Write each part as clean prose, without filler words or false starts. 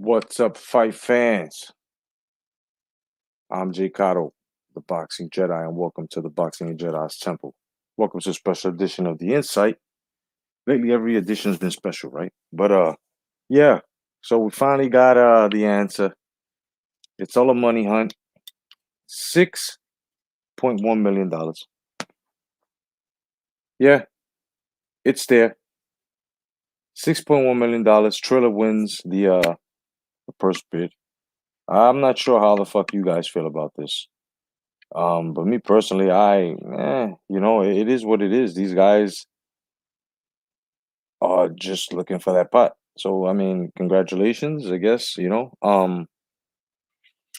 What's up, fight fans? I'm Jay Cotto, the Boxing Jedi, and welcome to the Boxing Jedi's Temple. Welcome to a special edition of The Insight. Lately, every edition has been special, right? But yeah. So we finally got the answer. It's all a money hunt. $6.1 million. Yeah, it's there. $6.1 million. Triller wins the first bid. I'm not sure how the fuck you guys feel about this. But me personally, it is what it is. These guys are just looking for that pot. So I mean, congratulations, I guess, it's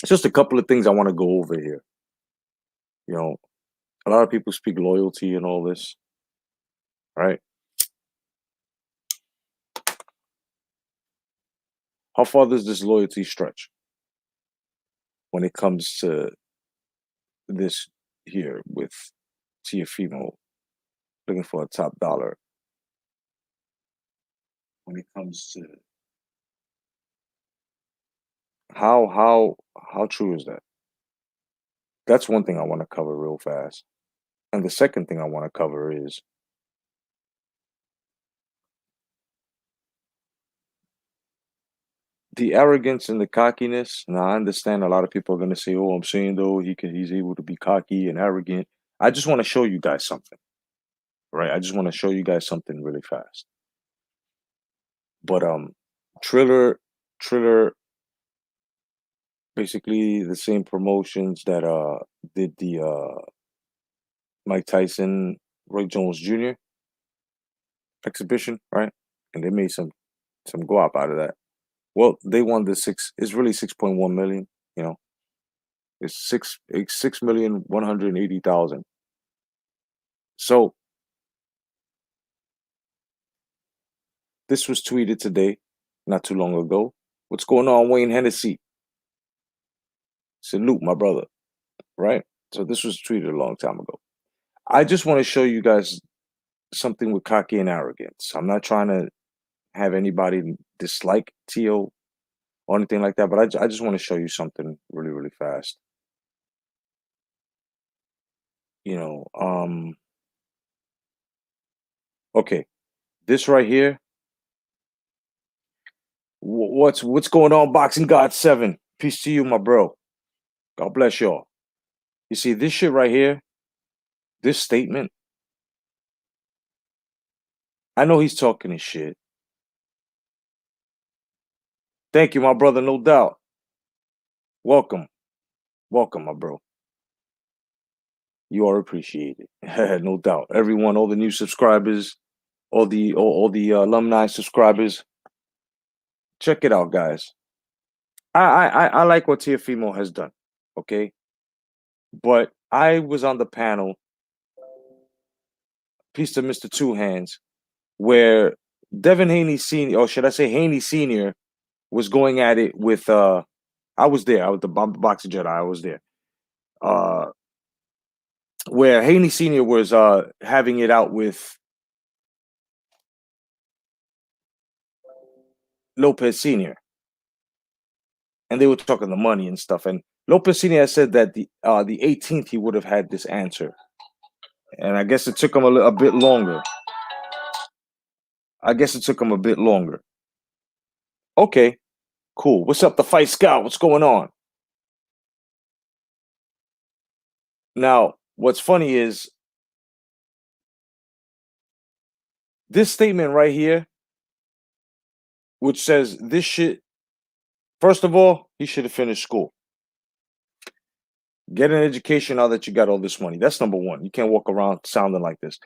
just a couple of things I want to go over here. You know, a lot of people speak loyalty and all this, right? How far does this loyalty stretch when it comes to this here with Tiafimo looking for a top dollar? When it comes to how true is that? That's one thing I want to cover real fast. And the second thing I want to cover is the arrogance and the cockiness. Now, I understand a lot of people are going to say, "Oh, I'm saying though he's able to be cocky and arrogant." I just want to show you guys something, right? I just want to show you guys something really fast. But Triller, Triller, basically the same promotions that did the Mike Tyson, Roy Jones Jr. exhibition, right? And they made some go up out of that. Well, they won the six. It's really 6.1 million. You know, it's 6,180,000. So this was tweeted today, not too long ago. What's going on, Wayne Hennessy? Salute, my brother. Right. So this was tweeted a long time ago. I just want to show you guys something with cocky and arrogance. I'm not trying to have anybody dislike Tio or anything like that, but I just want to show you something really, really fast. You know, okay, this right here. What's going on, Boxing God 7? Peace to you, my bro. God bless y'all. You see this shit right here, this statement. I know he's talking his shit. Thank you, my brother, no doubt. Welcome. Welcome, my bro. You are appreciated. No doubt. Everyone, all the new subscribers, all the alumni subscribers. Check it out, guys. I like what Tiafimo has done. Okay. But I was on the panel, peace to Mr. Two Hands, where Devin Haney Sr., or should I say Haney Sr., was going at it with I was there. I was the Boxing Jedi. I was there. Uh where Haney Sr. was having it out with Lopez Sr. And they were talking the money and stuff. And Lopez Sr. said that the 18th he would have had this answer. And I guess it took him a bit longer. I guess it took him a bit longer. Okay, cool. What's up, the Fight Scout? What's going on? Now, what's funny is this statement right here, which says this shit. First of all, he should have finished school. Get an education now that you got all this money. That's number one. You can't walk around sounding like this.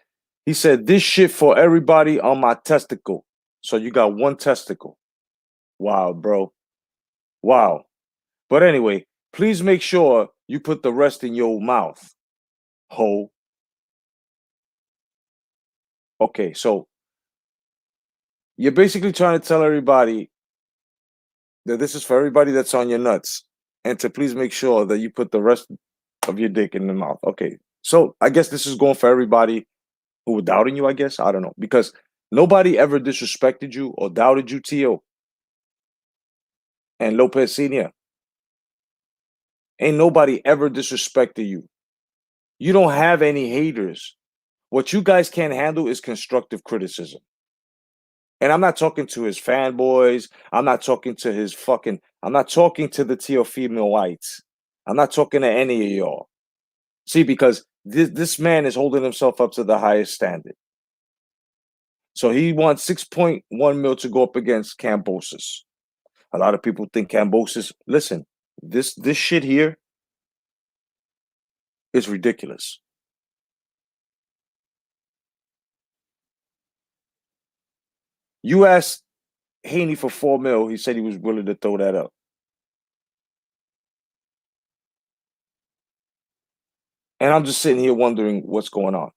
He said, this shit for everybody on my testicle. So you got one testicle. Wow, bro. Wow. But anyway, please make sure you put the rest in your mouth, ho. Okay, so you're basically trying to tell everybody that this is for everybody that's on your nuts, and to please make sure that you put the rest of your dick in the mouth. Okay, so I guess this is going for everybody who were doubting you, I guess. I don't know. Because nobody ever disrespected you or doubted you, Tio. and Lopez Sr. Ain't nobody ever disrespected you. You don't have any haters. What you guys can't handle is constructive criticism. And I'm not talking to his fanboys. I'm not talking to his fucking. I'm not talking to the Teofimo whites. I'm not talking to any of y'all. See, because this man is holding himself up to the highest standard. So he wants 6.1 mil to go up against Cambosis. A lot of people think Cambosis. Listen, this shit here is ridiculous. You asked Haney for 4 mil. He said he was willing to throw that up. And I'm just sitting here wondering what's going on.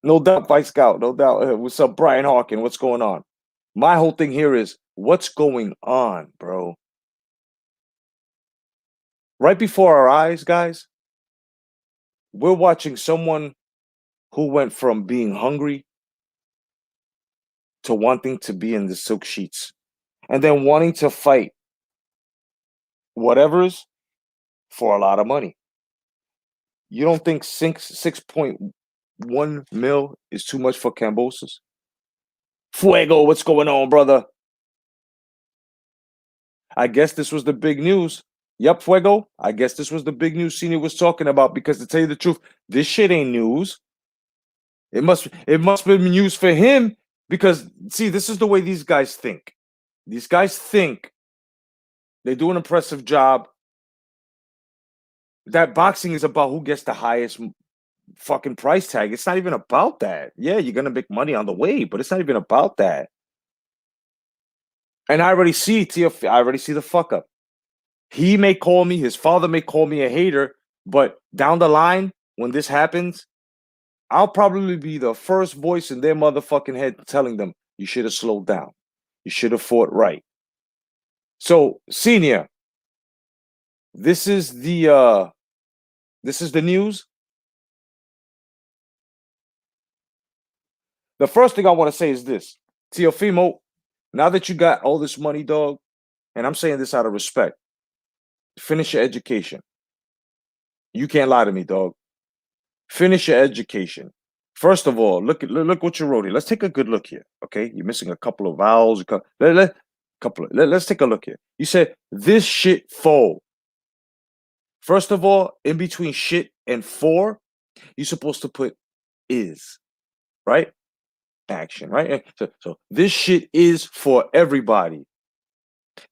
No doubt, Vice Scout. No doubt. What's up, Brian Hawkin? What's going on? My whole thing here is what's going on, bro? Right before our eyes, guys, we're watching someone who went from being hungry to wanting to be in the silk sheets and then wanting to fight whatever's for a lot of money. You don't think 6.1 mil is too much for Cambosis? Fuego, what's going on, brother? I guess this was the big news. Yep, Fuego. I guess this was the big news Senior was talking about because to tell you the truth, this shit ain't news. It must have been news for him because see, this is the way these guys think. These guys think they do an impressive job. That boxing is about who gets the highest fucking price tag. It's not even about that. Yeah, you're gonna make money on the way, but it's not even about that. And I already see I already see the fuck up. He may call me, his father may call me a hater, but down the line, when this happens, I'll probably be the first voice in their motherfucking head telling them, you should have slowed down. You should have fought right. So, Senior, this is the news. The first thing I want to say is this. Teofimo, now that you got all this money, dog, and I'm saying this out of respect, finish your education. You can't lie to me, dog. Finish your education. First of all, look what you wrote here. Let's take a good look here. Okay, you're missing a couple of vowels. Let's take a look here. You said this shit full. First of all, in between shit and for, you're supposed to put is, right? Action, right? So this shit is for everybody.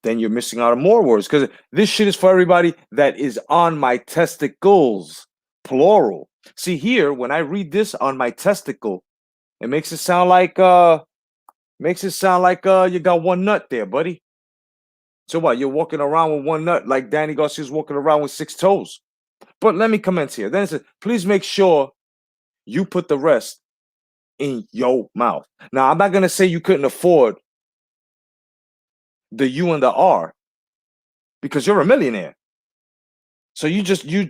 Then you're missing out on more words because this shit is for everybody that is on my testicles, plural. See here, when I read this on my testicle, it makes it sound like you got one nut there, buddy. So what? You're walking around with one nut like Danny Garcia's walking around with 6 toes. But let me comment here. Then it says, please make sure you put the rest in your mouth. Now, I'm not gonna say you couldn't afford the U and the R because you're a millionaire. So you just you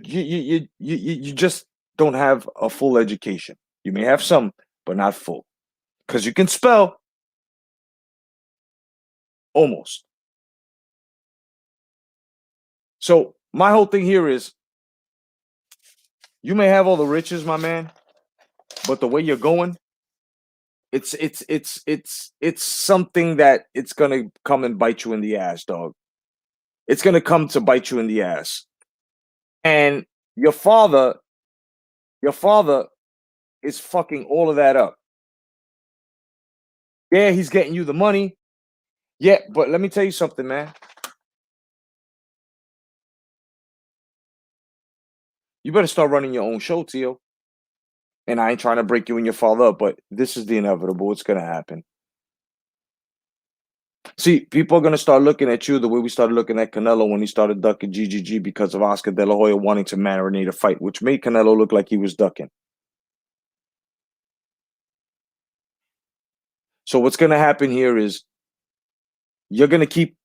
just don't have a full education. You may have some, but not full. Because you can spell almost. So my whole thing here is you may have all the riches, my man, but the way you're going, it's something that it's gonna come and bite you in the ass, dog. It's gonna come to bite you in the ass. And your father is fucking all of that up. Yeah, he's getting you the money. Yeah, but let me tell you something, man. You better start running your own show, Tio. And I ain't trying to break you and your father up, but this is the inevitable. It's gonna happen. See, people are gonna start looking at you the way we started looking at Canelo when he started ducking GGG because of Oscar De La Hoya wanting to marinate a fight, which made Canelo look like he was ducking. So what's gonna happen here is you're gonna keep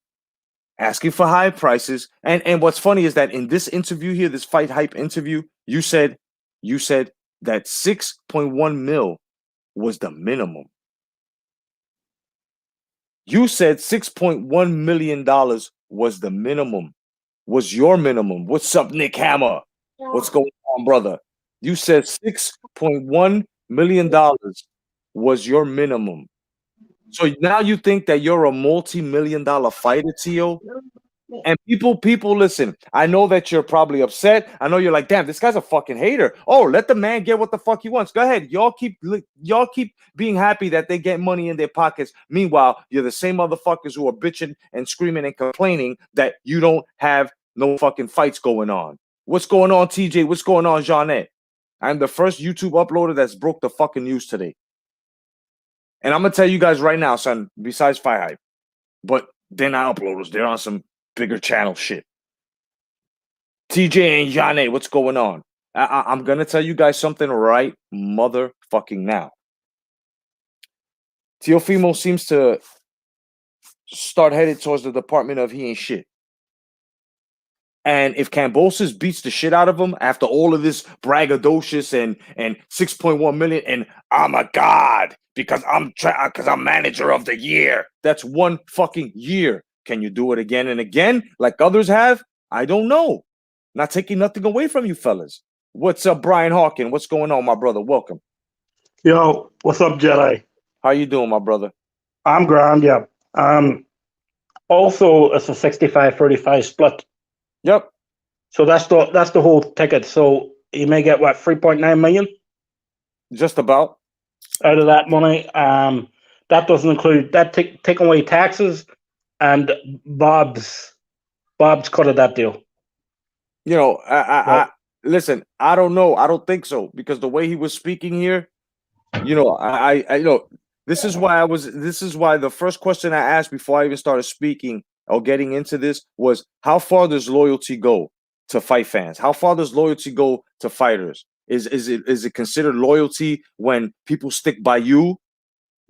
asking for high prices. And what's funny is that in this interview here, this fight hype interview, you said that 6.1 mil was the minimum. You said $6.1 million was the minimum, was your minimum. What's up, Nick Hammer? What's going on, brother? You said $6.1 million was your minimum. So now you think that you're a multi-million-dollar fighter, Tio? And people, listen. I know that you're probably upset. I know you're like, damn, this guy's a fucking hater. Oh, let the man get what the fuck he wants. Go ahead. Y'all keep being happy that they get money in their pockets. Meanwhile, you're the same motherfuckers who are bitching and screaming and complaining that you don't have no fucking fights going on. What's going on, TJ? What's going on, Jeanette? I'm the first YouTube uploader that's broke the fucking news today. And I'm gonna tell you guys right now, son, besides Fight Hype, but they're not uploaders. They're on some bigger channel shit. TJ and Yane, what's going on? I'm gonna tell you guys something right motherfucking now. Teofimo seems to start headed towards the department of he ain't shit. And if Kambosos beats the shit out of him after all of this braggadocious and 6.1 million and I'm a god because I'm manager of the year. That's one fucking year. Can you do it again and again like others have? I don't know. Not taking nothing away from you fellas. What's up, Brian Hawkin? What's going on, my brother? Welcome. Yo, what's up, Jedi? How you doing, my brother? I'm grand, yeah. Also, it's a 65-35 split. Yep. So that's the whole ticket. So you may get what, 3.9 million? Just about. Out of that money. That doesn't include that taking away taxes and Bob's cut of that deal. You know, I listen, I don't know. I don't think so because the way he was speaking here, you know, I you know, this is why the first question I asked before I even started speaking or getting into this was how far does loyalty go to fight fans? How far does loyalty go to fighters? Is it considered loyalty when people stick by you,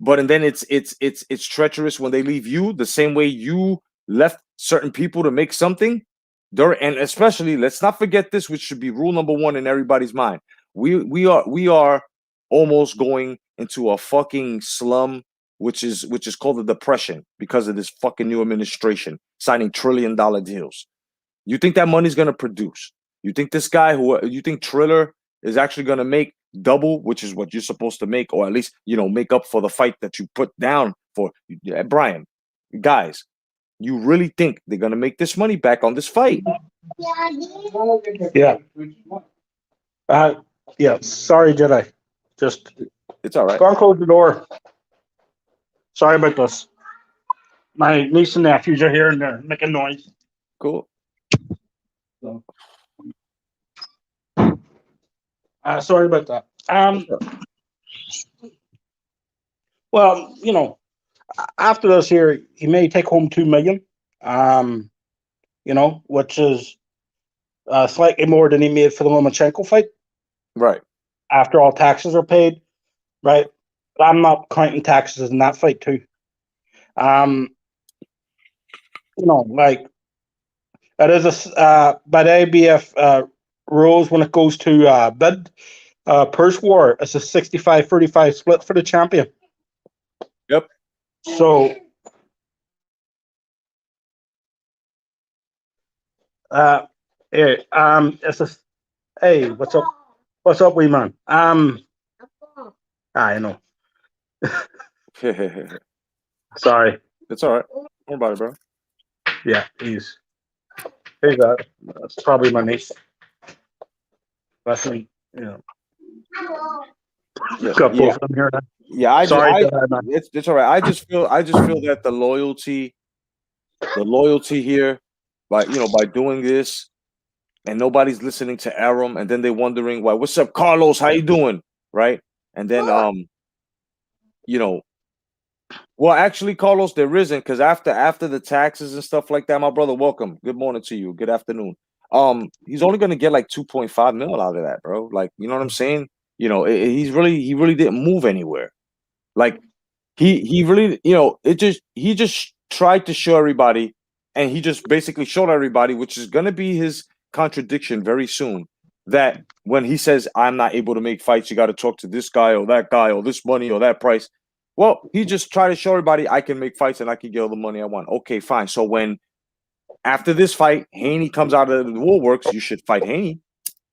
and then it's treacherous when they leave you the same way you left certain people to make something? And especially, let's not forget this, which should be rule number one in everybody's mind. We are almost going into a fucking slum, which is called the depression because of this fucking new administration signing $1 trillion deals. You think that money's gonna produce? You think this guy you think Triller is actually gonna make double, which is what you're supposed to make, or at least make up for the fight that you put down for Brian? Guys, you really think they're gonna make this money back on this fight? Yeah. Yeah. Sorry, Jedi. Just it's all right. Go and close the door. Sorry about this. My niece and nephews are here and they're making noise. Cool. So, sorry about that. Well, after this here, he may take home 2 million. Which is slightly more than he made for the Lomachenko fight. Right. After all taxes are paid, right? But I'm not counting taxes in that fight too. Like that is by the ABF rules when it goes to bid purse war, it's a 65-35 split for the champion. Yep. So it's a hey, what's up? What's up, wee man? I know. Sorry. It's all right. Don't worry about it, bro. Yeah, he's that's probably my niece. That's me. Got both of them here now. Yeah, it's all right. I just feel that the loyalty here, by doing this, and nobody's listening to Aram, and then they're wondering why. What's up, Carlos? How you doing? Right? And then well, actually, Carlos, there isn't, because after the taxes and stuff like that, my brother, welcome. Good morning to you. Good afternoon. He's only gonna get like 2.5 mil out of that, bro. Like, you know what I'm saying? He really didn't move anywhere. Like he really, he just tried to show everybody, and he just basically showed everybody, which is gonna be his contradiction very soon, that when he says I'm not able to make fights, you got to talk to this guy or that guy or this money or that price. Well, he just tried to show everybody I can make fights and I can get all the money I want. Okay, fine. So when after this fight, Haney comes out of the woolworks, you should fight Haney.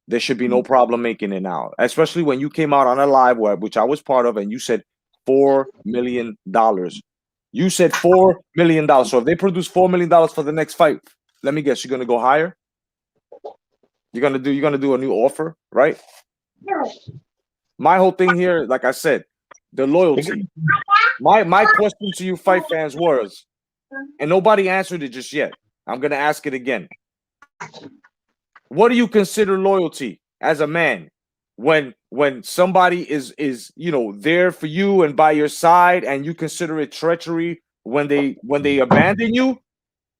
There should be no problem making it now, especially when you came out on a live web, which I was part of, and you said $4 million. You said $4 million. So if they produce $4 million for the next fight, let me guess, you're gonna go higher. You're gonna do a new offer, right? My whole thing here, like I said, the loyalty. My question to you, fight fans, was, and nobody answered it just yet. I'm gonna ask it again. What do you consider loyalty as a man when somebody is there for you and by your side, and you consider it treachery when they abandon you?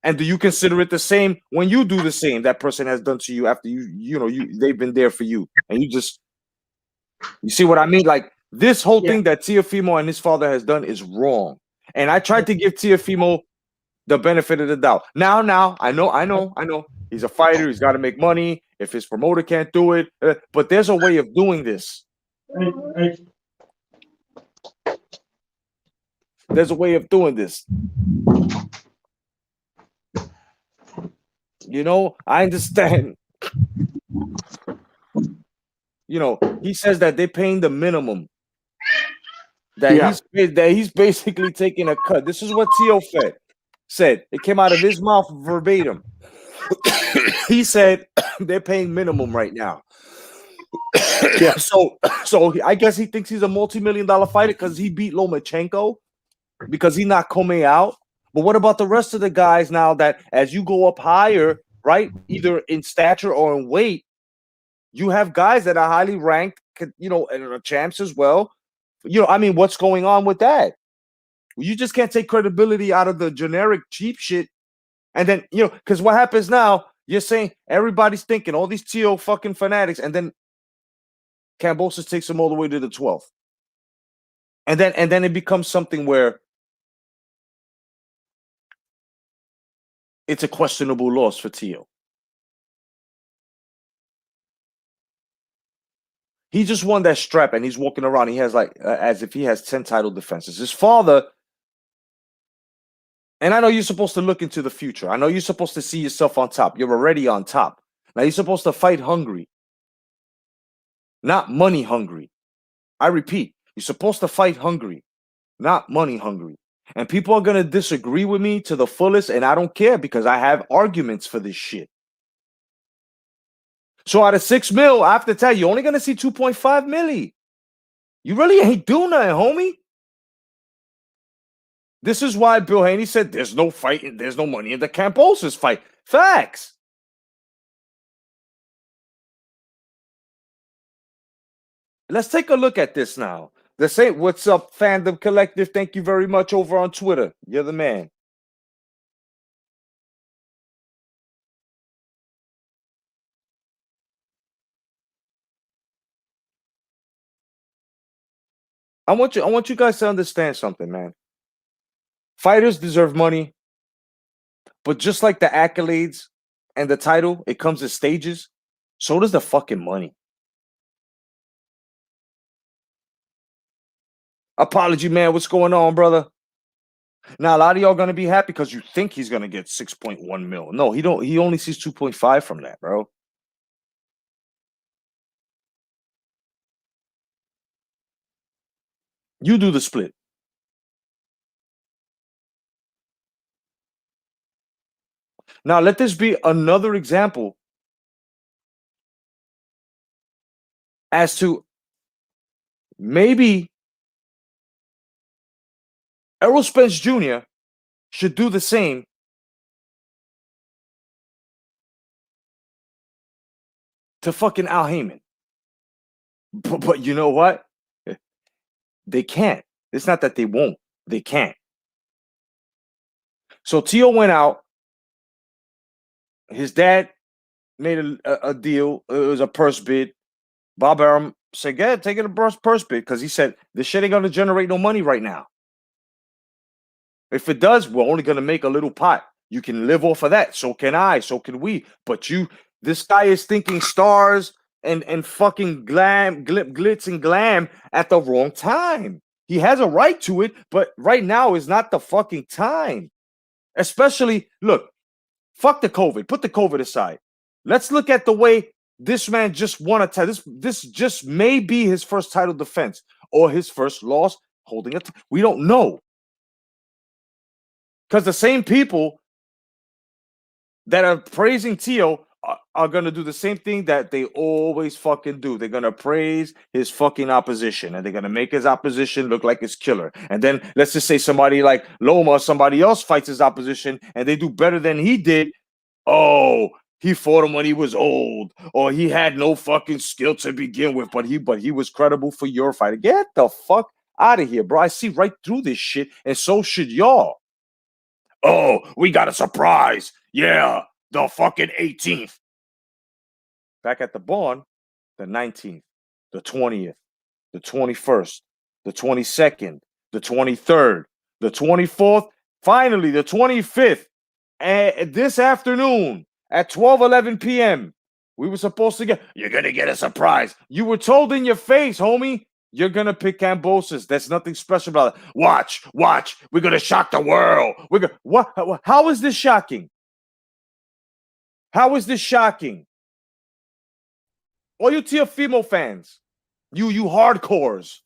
And do you consider it the same when you do the same that person has done to you after they've been there for you, and you see what I mean? Like, this whole thing that Teofimo and his father has done is wrong. And I tried to give Teofimo the benefit of the doubt. Now, I know. He's a fighter. He's got to make money. If his promoter can't do it, but there's a way of doing this. There's a way of doing this. I understand. He says that they're paying the minimum. That he's basically taking a cut. This is what Tio said. It came out of his mouth verbatim. He said they're paying minimum right now. So I guess he thinks he's a multi-million-dollar fighter because he beat Lomachenko, because he knocked Comey out. But what about the rest of the guys now that as you go up higher, right, either in stature or in weight, you have guys that are highly ranked, and are champs as well. I mean, what's going on with that? You just can't take credibility out of the generic cheap shit. And then, because what happens now, you're saying everybody's thinking, all these TO fucking fanatics, and then Kambosos takes them all the way to the 12th. And then it becomes something where it's a questionable loss for TO. He just won that strap, and he's walking around. He has as if he has 10 title defenses. His father, and I know you're supposed to look into the future. I know you're supposed to see yourself on top. You're already on top. Now you're supposed to fight hungry, not money hungry. I repeat, you're supposed to fight hungry, not money hungry. And people are going to disagree with me to the fullest, and I don't care because I have arguments for this shit. So out of $6 million, I have to tell you, you're only going to see 2.5 million. You really ain't doing nothing, homie. This is why Bill Haney said there's no fighting, there's no money in the Kambosos fight. Facts. Let's take a look at this now. Let's say, what's up, Fandom Collective? Thank you very much over on Twitter. You're the man. I want you guys to understand something, man. Fighters deserve money, but just like the accolades and the title, it comes in stages. So does the fucking money. Apology, man. What's going on, brother? Now, a lot of y'all gonna be happy because you think he's gonna get 6.1 mil. No, he don't. He only sees 2.5 from that, bro. You do the split. Now, let this be another example as to maybe Errol Spence Jr. should do the same to fucking Al Heyman. But you know what? They can't. It's not that they won't. They can't. So Tio went out. His dad made a deal. It was a purse bid. Bob Arum said, yeah, take it a purse bid, because he said, this shit ain't going to generate no money right now. If it does, we're only going to make a little pot. You can live off of that. So can I. So can we. But this guy is thinking stars and fucking glam, glitz and glam at the wrong time. He has a right to it, but right now is not the fucking time. Especially, look, fuck the COVID. Put the COVID aside. Let's look at the way this man just won a title. This just may be his first title defense or his first loss holding it. We don't know. Because the same people that are praising Tio are going to do the same thing that they always fucking do. They're going to praise his fucking opposition, and they're going to make his opposition look like it's killer. And then let's just say somebody like Loma, somebody else fights his opposition, and they do better than he did. Oh, he fought him when he was old, or he had no fucking skill to begin with, but he was credible for your fight. Get the fuck out of here, bro. I see right through this shit, and so should y'all. Oh, we got a surprise. Yeah, the fucking 18th. Back at the barn, the 19th, the 20th, the 21st, the 22nd, the 23rd, the 24th, finally the 25th. And this afternoon at 12:11 p.m., we were supposed to get, you're going to get a surprise. You were told in your face, homie, you're going to pick Cambosis. There's nothing special about it. Watch. We're going to shock the world. What? How is this shocking? How is this shocking? All you Teofimo fans, you hardcores,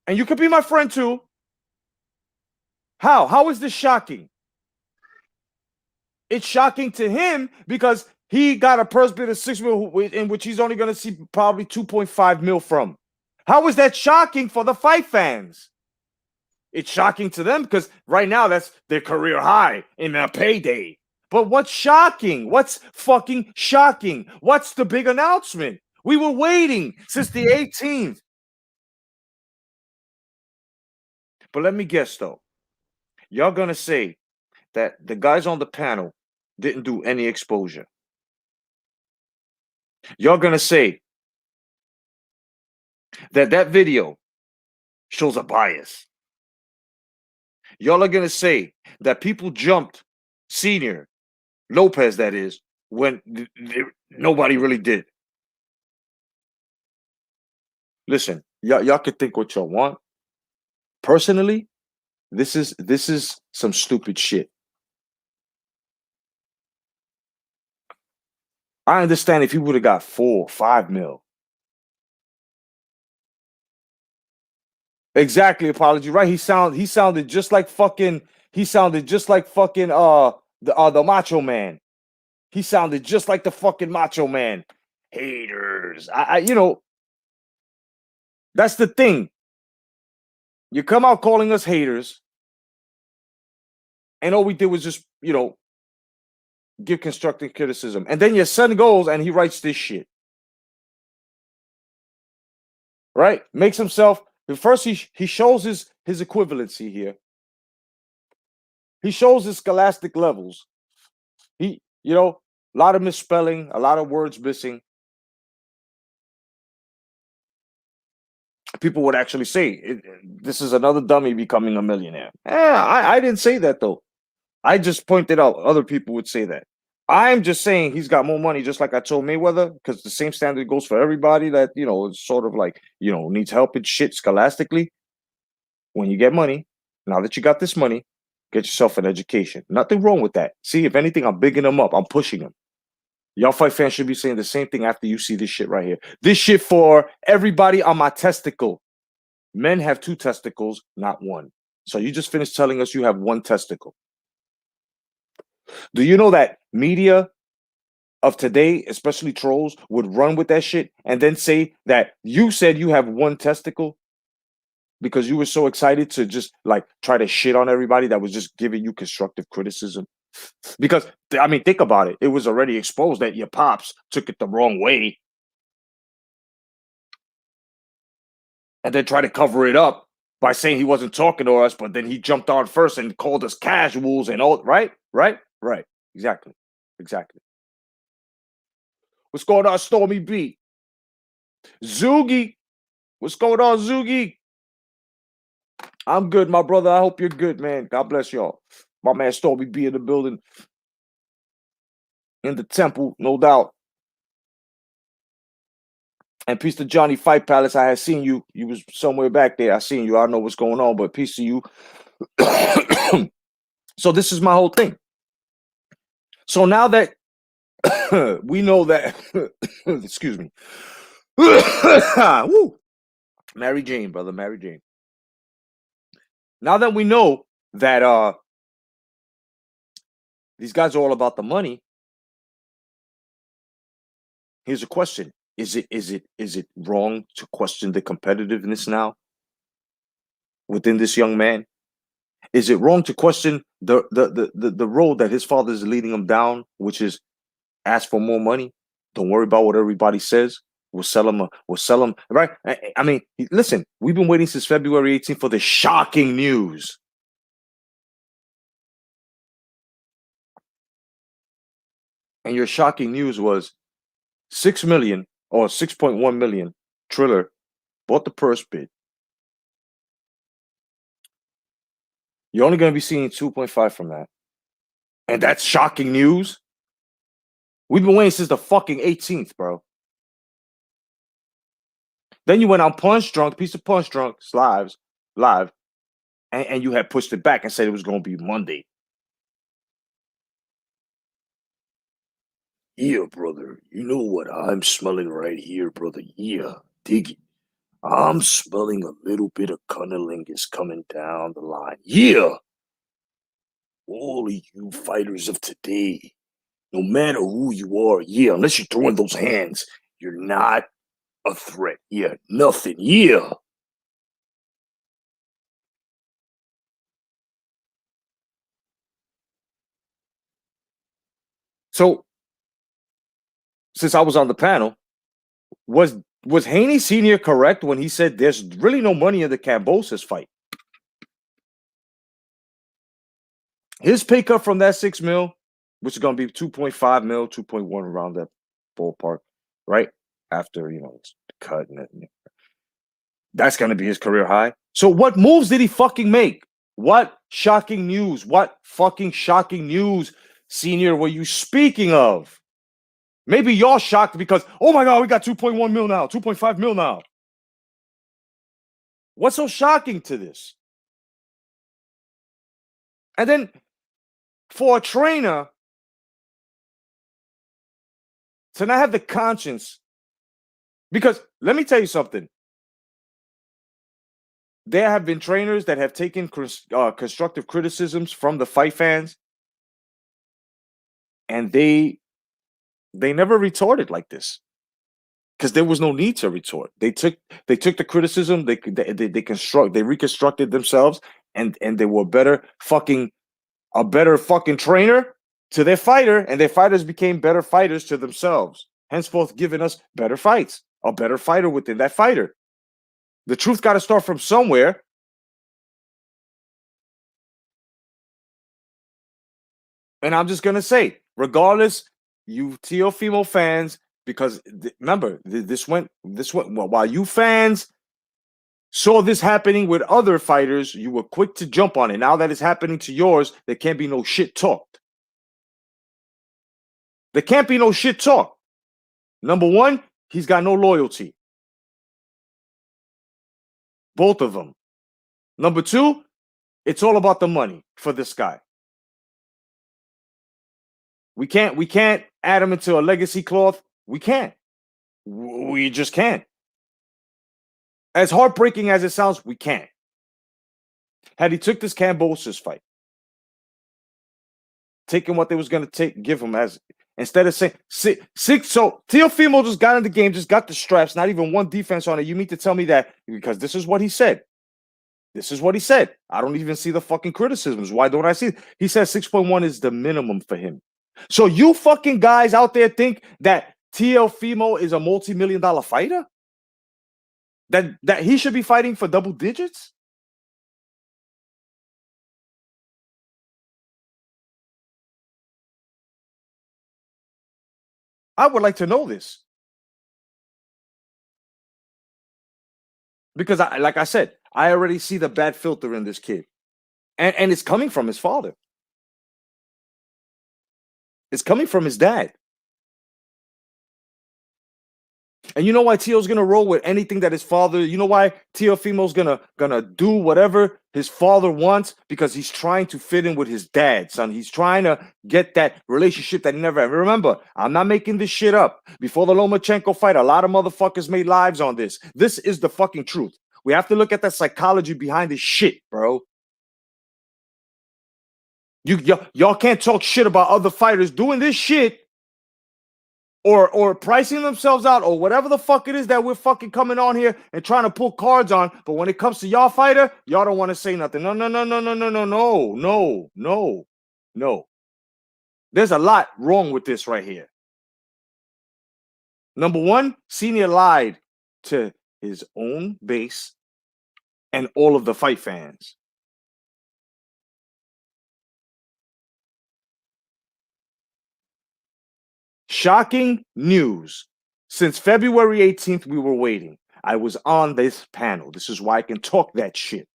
and you could be my friend too. How is this shocking? It's shocking to him because he got a purse bid of $6 million, in which he's only going to see probably 2.5 mil from. How is that shocking for the fight fans? It's shocking to them because right now that's their career high in a payday. But what's shocking? What's fucking shocking? What's the big announcement? We were waiting since the 18th. But let me guess, though. Y'all going to say that the guys on the panel didn't do any exposure. Y'all going to say that that video shows a bias. Y'all are going to say that people jumped Senior, Lopez, that is, when nobody really did. Listen, y'all can think what y'all want. Personally, this is some stupid shit. I understand if he would have got 4, 5 mil. Exactly, apology. Right. He sounded just like fucking the Macho Man. He sounded just like the fucking Macho Man. Haters. That's the thing. You come out calling us haters, and all we did was just, give constructive criticism. And then your son goes and he writes this shit. Right? Makes himself first he shows his equivalency here. He shows his scholastic levels. A lot of misspelling, a lot of words missing. People would actually say, this is another dummy becoming a millionaire. I didn't say that, though. I just pointed out other people would say that. I'm just saying he's got more money, just like I told Mayweather, because the same standard goes for everybody that, is sort of like, needs help and shit scholastically. When you get money, now that you got this money, get yourself an education. Nothing wrong with that. See, if anything, I'm bigging him up. I'm pushing him. Y'all fight fans should be saying the same thing after you see this shit right here. This shit for everybody on my testicle. Men have 2 testicles, not 1. So you just finished telling us you have 1 testicle. Do you know that media of today, especially trolls, would run with that shit and then say that you said you have 1 testicle because you were so excited to just like try to shit on everybody that was just giving you constructive criticism? Because, think about it. It was already exposed that your pops took it the wrong way and then try to cover it up by saying he wasn't talking to us, but then he jumped on first and called us casuals and all, right? Exactly. What's going on, Stormy B? Zoogie. What's going on, Zoogie? I'm good, my brother. I hope you're good, man. God bless y'all. My man Stormy B in the building. In the temple, no doubt. And peace to Johnny Fight Palace. I had seen you. You was somewhere back there. I seen you. I don't know what's going on, but peace to you. So this is my whole thing. So now that we know that, excuse me. Woo. Mary Jane, brother, Mary Jane. Now that we know that these guys are all about the money, here's a question. Is it wrong to question the competitiveness now within this young man? Is it wrong to question the road that his father is leading him down, which is ask for more money? Don't worry about what everybody says. We'll sell him, right? I mean, listen, we've been waiting since February 18th for the shocking news. And your shocking news was 6 million or 6.1 million. Triller bought the purse bid. You're only going to be seeing 2.5 from that. And that's shocking news. We've been waiting since the fucking 18th, bro. Then you went on Punch Drunk, piece of Punch Drunk live, and you had pushed it back and said it was going to be Monday. Yeah, brother. You know what I'm smelling right here, brother? Yeah, dig it. I'm smelling a little bit of cunnilingus coming down the line. Yeah! All of you fighters of today, no matter who you are, yeah, unless you're throwing those hands, you're not a threat. Yeah, nothing. Yeah. So, since I was on the panel, was Haney Sr. correct when he said there's really no money in the Cambosis fight? His pay cut from that 6 mil, which is going to be 2.5 mil, 2.1 around that ballpark, right? After, it's cut and that's going to be his career high. So what moves did he fucking make? What shocking news? What fucking shocking news, Senior, were you speaking of? Maybe y'all shocked because, oh my God, we got 2.1 mil now, 2.5 mil now. What's so shocking to this? And then for a trainer to not have the conscience, because let me tell you something. There have been trainers that have taken constructive criticisms from the fight fans, and they never retorted like this because there was no need to retort. They took the criticism, they reconstructed themselves, and they were a better fucking trainer to their fighter, and their fighters became better fighters to themselves, henceforth giving us better fights, a better fighter within that fighter. The truth got to start from somewhere. And I'm just gonna say, regardless, you Teofimo fans, because remember, this went while you fans saw this happening with other fighters, you were quick to jump on it. Now that it's happening to yours, there can't be no shit talked. There can't be no shit talk. Number one, he's got no loyalty. Both of them. Number two, it's all about the money for this guy. We can't add him into a legacy cloth. We can't. We just can't. As heartbreaking as it sounds, we can't. Had he took this Cambosis fight, taking what they was going to give him as instead of saying six. So Teofimo just got in the game, just got the straps, not even one defense on it. You mean to tell me that because this is what he said? This is what he said. I don't even see the fucking criticisms. Why don't I see it? He says 6.1 is the minimum for him. So you fucking guys out there think that Teofimo is a multi-million-dollar fighter? That he should be fighting for double digits? I would like to know this. Because like I said, I already see the bad filter in this kid. And it's coming from his father. It's coming from his dad. And you know why Teo's gonna roll with anything that his father, you know why Teofimo's gonna do whatever his father wants? Because he's trying to fit in with his dad, son. He's trying to get that relationship that he never had. Remember, I'm not making this shit up. Before the Lomachenko fight, a lot of motherfuckers made lives on this. This is the fucking truth. We have to look at the psychology behind this shit, bro. Y'all can't talk shit about other fighters doing this shit or pricing themselves out or whatever the fuck it is that we're fucking coming on here and trying to pull cards on. But when it comes to y'all fighter, y'all don't want to say nothing. No. There's a lot wrong with this right here. Number one, Senior lied to his own base and all of the fight fans. Shocking news. Since February 18th, we were waiting. I was on this panel. This is why I can talk that shit.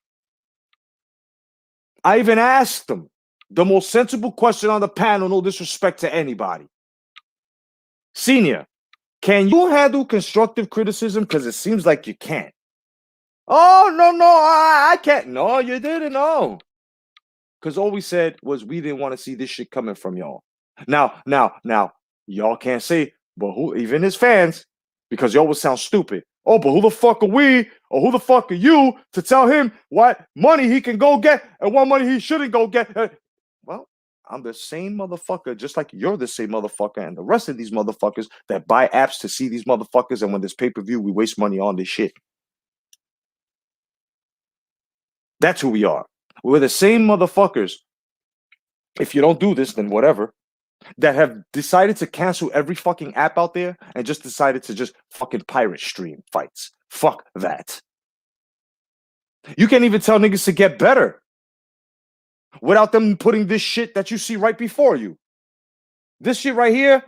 I even asked them the most sensible question on the panel, no disrespect to anybody. Senior, can you handle constructive criticism? Because it seems like you can't. Oh, no, I can't. No, you didn't know. Because all we said was we didn't want to see this shit coming from y'all. Now, y'all can't say, but who, even his fans, because y'all would sound stupid. Oh, but who the fuck are we, or who the fuck are you to tell him what money he can go get and what money he shouldn't go get? Well, I'm the same motherfucker, just like you're the same motherfucker, and the rest of these motherfuckers that buy apps to see these motherfuckers, and when there's pay-per-view, we waste money on this shit. That's who we are. We're the same motherfuckers. If you don't do this, then whatever. That have decided to cancel every fucking app out there and just decided to just fucking pirate stream fights. Fuck that. You can't even tell niggas to get better without them putting this shit that you see right before you. This shit right here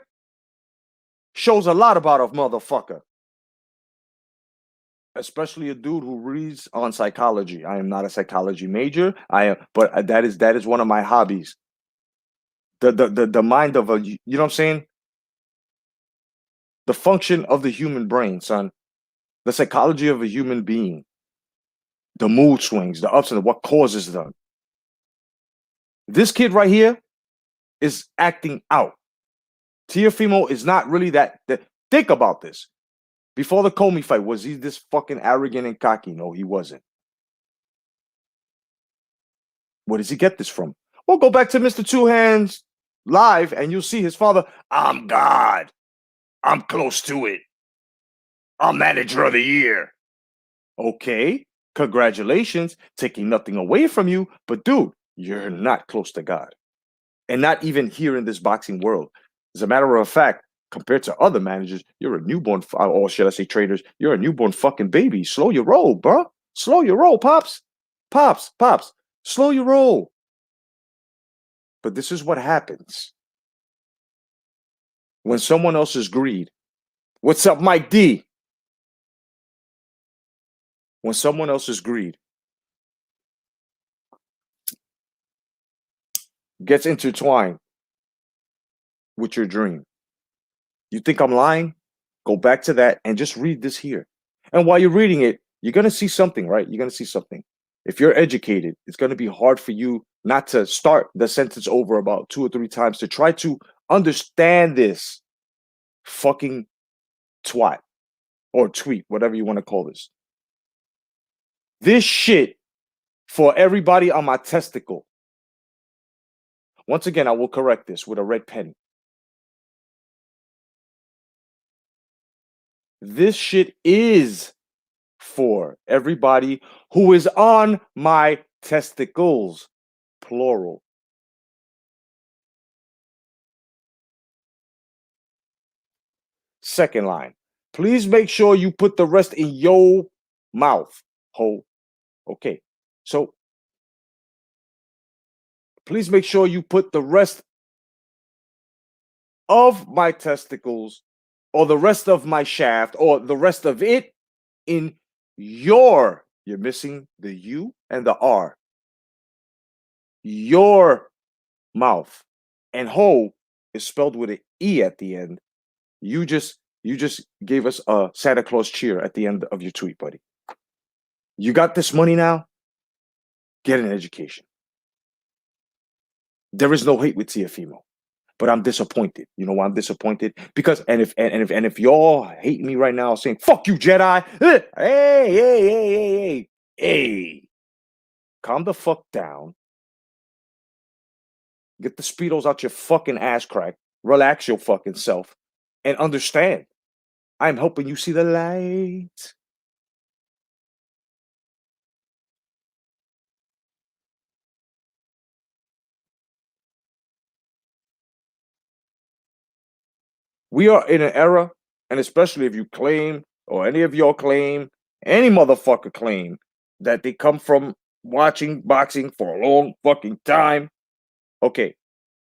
shows a lot about a motherfucker. Especially a dude who reads on psychology. I am not a psychology major. But that is one of my hobbies. The mind of a, you know what I'm saying? The function of the human brain, son. The psychology of a human being. The mood swings, the ups and what causes them. This kid right here is acting out. Teofimo is not really that. Think about this. Before the Comey fight, was he this fucking arrogant and cocky? No, he wasn't. Where does he get this from? Well, go back to Mr. Two Hands live and you'll see his father. I'm God. I'm close to it. I'm manager of the year. Okay, congratulations, taking nothing away from you, but dude, you're not close to God. And not even here in this boxing world. As a matter of fact, compared to other managers, you're a newborn, or should I say traders, you're a newborn fucking baby. Slow your roll, bro. Slow your roll, Pops. Pops. Slow your roll. But this is what happens when someone else's greed. What's up, Mike D? When someone else's greed gets intertwined with your dream. You think I'm lying? Go back to that and just read this here. And while you're reading it, you're going to see something, right? You're going to see something. If you're educated, it's going to be hard for you not to start the sentence over about 2 or 3 times to try to understand this fucking twat or tweet, whatever you want to call this. This shit for everybody on my testicle. Once again, I will correct this with a red pen. This shit is for everybody who is on my testicles, plural. Second line, please make sure you put the rest in your mouth, ho. Okay, so please make sure you put the rest of my testicles or the rest of my shaft or the rest of it in you're missing the U and the R. Your mouth. And ho is spelled with an E at the end. You just You just gave us a Santa Claus cheer at the end of your tweet, buddy. You got this money now? Get an education. There is no hate with Tiafimo, but I'm disappointed. You know why I'm disappointed? Because if y'all hate me right now saying "fuck you, Jedi," hey, calm the fuck down. Get the speedos out your fucking ass crack. Relax your fucking self, and understand. I'm helping you see the light. We are in an era, and especially if you claim, or any of y'all claim, any motherfucker claim that they come from watching boxing for a long fucking time. Okay,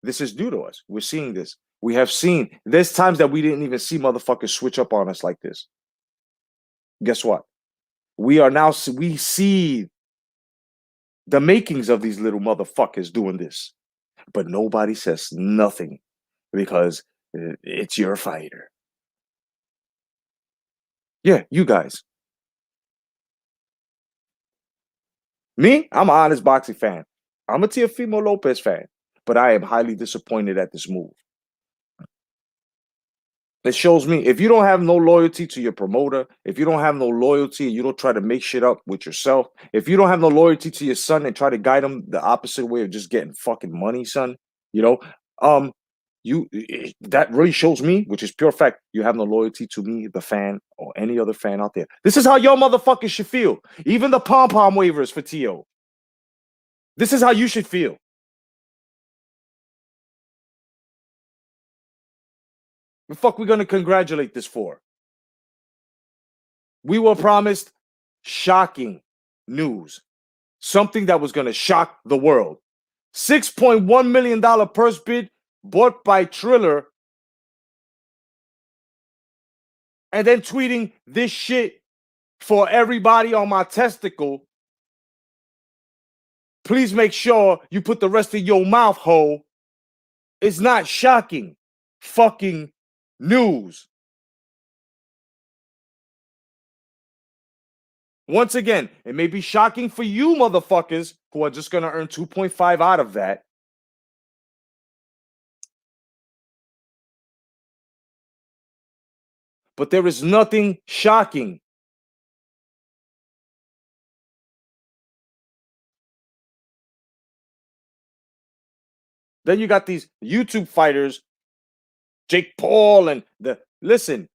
this is new to us. We're seeing this. We have seen, there's times that we didn't even see motherfuckers switch up on us like this. Guess what? We see the makings of these little motherfuckers doing this, but nobody says nothing because it's your fighter. Yeah, you guys. Me, I'm an honest boxing fan. I'm a Teofimo Lopez fan, but I am highly disappointed at this move. It shows me if you don't have no loyalty to your promoter, if you don't have no loyalty and you don't try to make shit up with yourself, if you don't have no loyalty to your son and try to guide him the opposite way of just getting fucking money, son, you know, that really shows me, which is pure fact, you have no loyalty to me, the fan, or any other fan out there. This is how y'all motherfuckers should feel. Even the pom-pom waivers for Tio. This is how you should feel. The fuck we gonna congratulate this for? We were promised shocking news. Something that was gonna shock the world. $6.1 million purse bid bought by Triller. And then tweeting this shit for everybody on my testicle. Please make sure you put the rest of your mouth hole. It's not shocking fucking news. Once again, it may be shocking for you motherfuckers who are just going to earn 2.5 out of that. But there is nothing shocking. Then you got these YouTube fighters, Jake Paul and listen,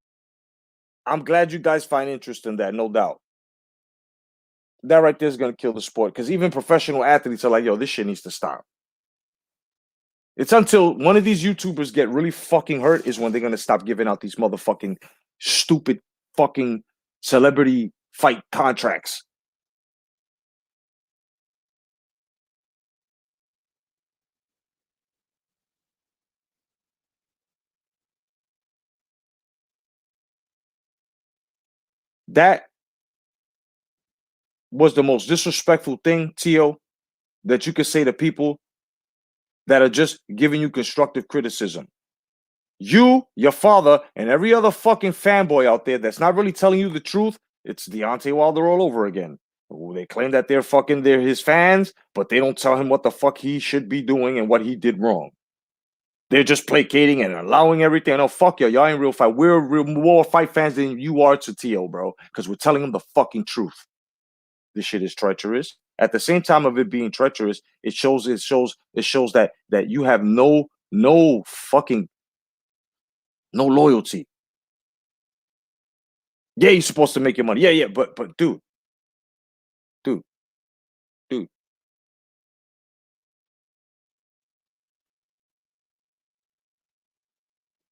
I'm glad you guys find interest in that, no doubt. That right there is going to kill the sport because even professional athletes are like, yo, this shit needs to stop. It's until one of these YouTubers get really fucking hurt is when they're going to stop giving out these motherfucking stupid fucking celebrity fight contracts. That was the most disrespectful thing, Tio, that you could say to people that are just giving you constructive criticism. You, your father, and every other fucking fanboy out there that's not really telling you the truth, it's Deontay Wilder all over again. They claim that they're his fans, but they don't tell him what the fuck he should be doing and what he did wrong. They're just placating and allowing everything. No, fuck y'all. Y'all ain't real fight. We're more fight fans than you are to Tio, bro, because we're telling them the fucking truth. This shit is treacherous. At the same time of it being treacherous, it shows that you have no fucking no loyalty. Yeah, you're supposed to make your money. Yeah, but dude,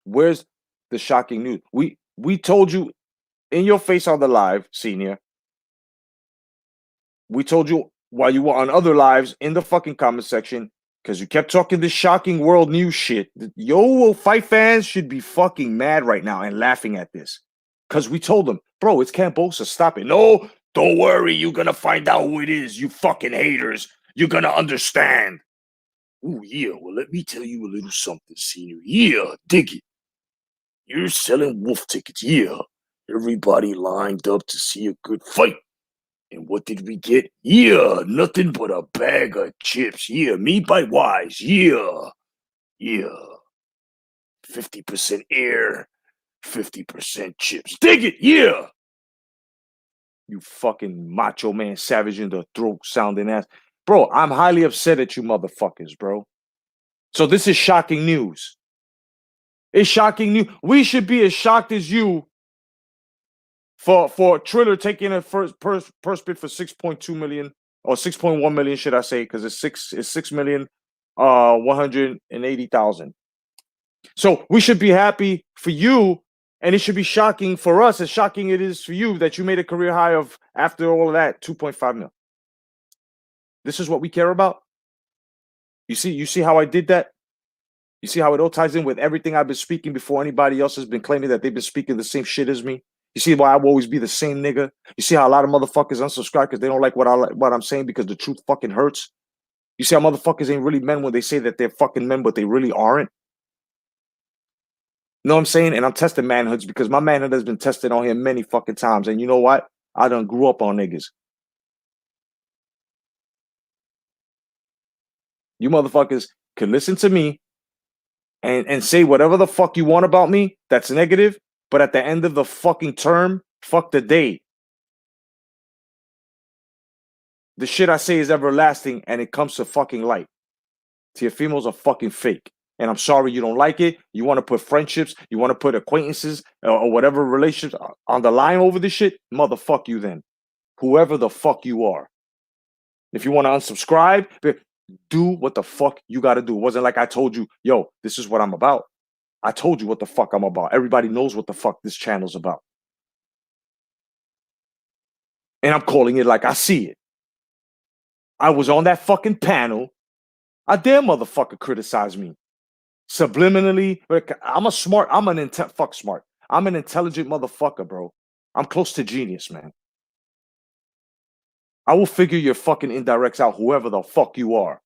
where's the shocking news? We told you in your face on the live, senior. We told you while you were on other lives in the fucking comment section because you kept talking this shocking world news shit. Yo, fight fans should be fucking mad right now and laughing at this because we told them, bro, it's Cambosa. Stop it. No, don't worry. You're going to find out who it is. You fucking haters. You're going to understand. Oh, yeah. Well, let me tell you a little something, senior. Yeah, dig it. You're selling wolf tickets. Yeah. Everybody lined up to see a good fight. And what did we get? Yeah, nothing but a bag of chips. Yeah, me by Wise. Yeah. Yeah. 50% air, 50% chips. Dig it. Yeah. You fucking macho man, savage in the throat sounding ass. Bro, I'm highly upset at you motherfuckers, bro. So this is shocking news. It's shocking news. We should be as shocked as you for Triller taking a first bid for 6.2 million or 6.1 million, should I say, because it's 6 million 180,000. So we should be happy for you, and it should be shocking for us, as shocking it is for you that you made a career high of, after all of that, 2.5 mil. This is what we care about. You see how I did that? You see how it all ties in with everything I've been speaking before anybody else has been claiming that they've been speaking the same shit as me? You see why I will always be the same nigga? You see how a lot of motherfuckers unsubscribe because they don't like what I'm saying because the truth fucking hurts? You see how motherfuckers ain't really men when they say that they're fucking men, but they really aren't? You know what I'm saying? And I'm testing manhoods because my manhood has been tested on here many fucking times. And you know what? I done grew up on niggas. You motherfuckers can listen to me and say whatever the fuck you want about me that's negative, but at the end of the fucking term, fuck the day. The shit I say is everlasting and it comes to fucking light. Teofimo's a fucking fake. And I'm sorry you don't like it. You want to put friendships, you want to put acquaintances or whatever relationships on the line over this shit, motherfuck you then. Whoever the fuck you are. If you want to unsubscribe, do what the fuck you got to do. It wasn't like I told you, yo, this is what I'm about. I told you what the fuck I'm about. Everybody knows what the fuck this channel's about. And I'm calling it like I see it. I was on that fucking panel. I dare motherfucker criticize me. Subliminally. I'm an intelligent motherfucker, bro. I'm close to genius, man. I will figure your fucking indirects out, whoever the fuck you are.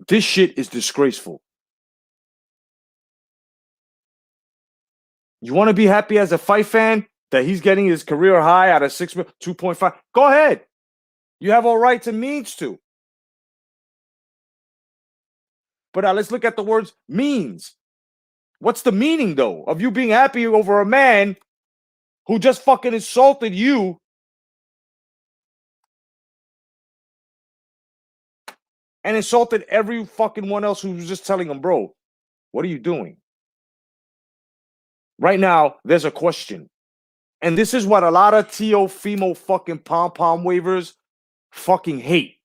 This shit is disgraceful. You want to be happy as a fight fan that he's getting his career high out of 2.5? Go ahead. You have all rights and means to. But now let's look at the words means. What's the meaning, though, of you being happy over a man who just fucking insulted you and insulted every fucking one else who was just telling him, bro, what are you doing? Right now, there's a question. And this is what a lot of Teofimo fucking pom-pom wavers fucking hate.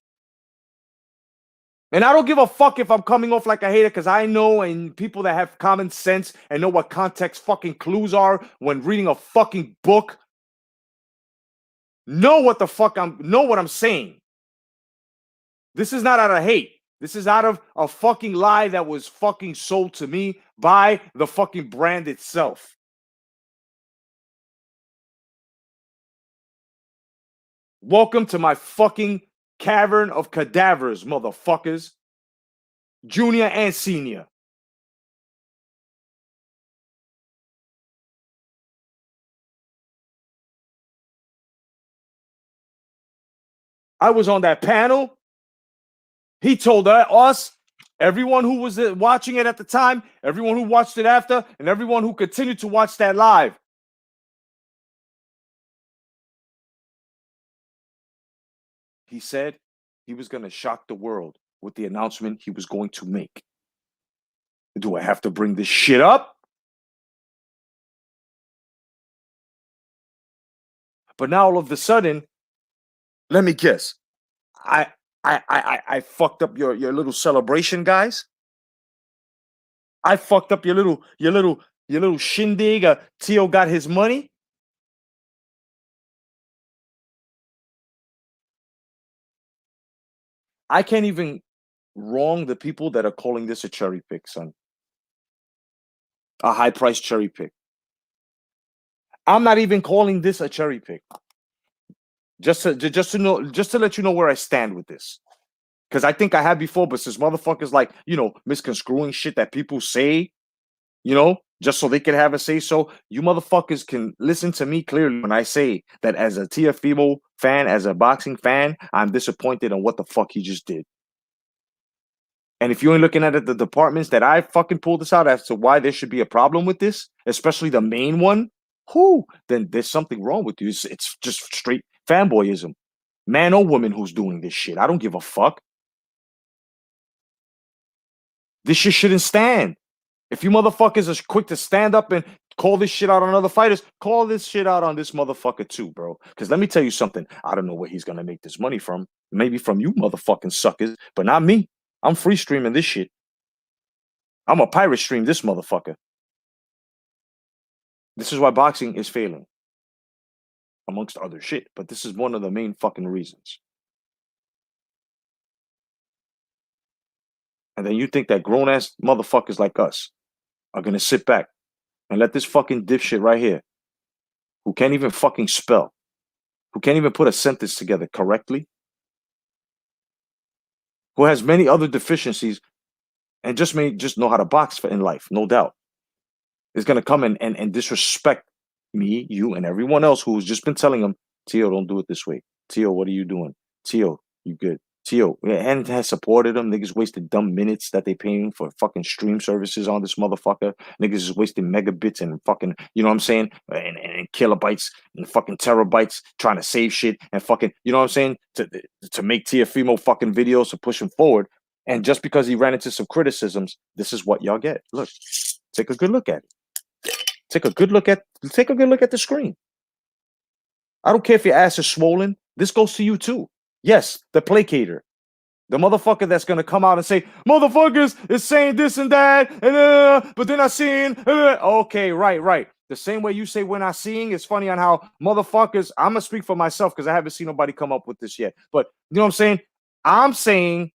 And I don't give a fuck if I'm coming off like a hater because I know, and people that have common sense and know what context fucking clues are when reading a fucking book know what the fuck know what I'm saying. This is not out of hate. This is out of a fucking lie that was fucking sold to me by the fucking brand itself. Welcome to my fucking cavern of cadavers, motherfuckers. Junior and senior. I was on that panel. He told us, everyone who was watching it at the time, everyone who watched it after, and everyone who continued to watch that live. He said he was going to shock the world with the announcement he was going to make. Do I have to bring this shit up? But now all of a sudden, let me guess. I fucked up your little celebration, guys. I fucked up your little shindig. Tio got his money. I can't even wrong the people that are calling this a cherry pick, son. A high price cherry pick. I'm not even calling this a cherry pick. Just to let you know where I stand with this. Because I think I have before, but since motherfuckers like, misconstruing shit that people say, just so they can have a say so, you motherfuckers can listen to me clearly when I say that as a Tiafimo fan, as a boxing fan, I'm disappointed in what the fuck he just did. And if you ain't looking at it, the departments that I fucking pulled this out as to why there should be a problem with this, especially the main one, then there's something wrong with you. It's just straight fanboyism. Man or woman who's doing this shit. I don't give a fuck. This shit shouldn't stand. If you motherfuckers are quick to stand up and call this shit out on other fighters, call this shit out on this motherfucker too, bro. Because let me tell you something. I don't know where he's going to make this money from. Maybe from you motherfucking suckers, but not me. I'm free streaming this shit. I'm a pirate stream this motherfucker. This is why boxing is failing, amongst other shit. But this is one of the main fucking reasons. And then you think that grown-ass motherfuckers like us are going to sit back and let this fucking dipshit right here, who can't even fucking spell, who can't even put a sentence together correctly, who has many other deficiencies, and just may just know how to box in life, no doubt, is going to come and disrespect me, you, and everyone else who's just been telling him, Tio, don't do it this way. Tio, what are you doing? Tio, you good. Tio, and has supported them. Niggas wasted dumb minutes that they paying for fucking stream services on this motherfucker. Niggas is wasting megabits and fucking, you know what I'm saying? And kilobytes and fucking terabytes trying to save shit and fucking, you know what I'm saying? To make Tiafimo fucking videos to push him forward. And just because he ran into some criticisms, this is what y'all get. Look, take a good look at it. Take a good look at the screen. I don't care if your ass is swollen. This goes to you too. Yes, the placater. The motherfucker that's gonna come out and say, motherfuckers is saying this and that, and but they're not seeing. Okay, right. The same way you say we're not seeing, it's funny on how motherfuckers, I'm gonna speak for myself because I haven't seen nobody come up with this yet. But you know what I'm saying? I'm saying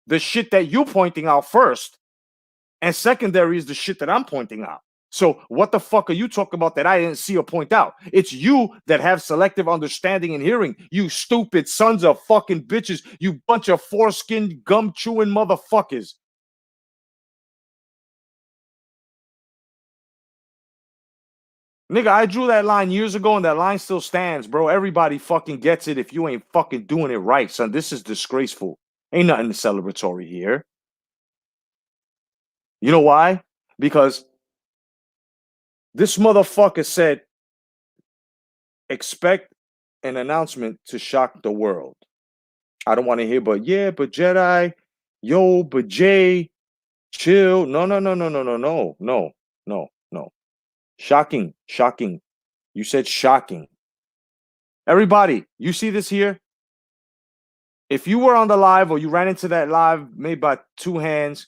the shit that you're pointing out first, and secondary is the shit that I'm pointing out. So what the fuck are you talking about that I didn't see or point out? It's you that have selective understanding and hearing. You stupid sons of fucking bitches. You bunch of foreskin gum chewing motherfuckers. Nigga, I drew that line years ago and that line still stands, bro. Everybody fucking gets it if you ain't fucking doing it right, son. This is disgraceful. Ain't nothing celebratory here. You know why? Because this motherfucker said, expect an announcement to shock the world. I don't want to hear, but yeah, but Jedi, yo, but Jay, chill. No. Shocking. You said shocking. Everybody, you see this here? If you were on the live or you ran into that live made by two hands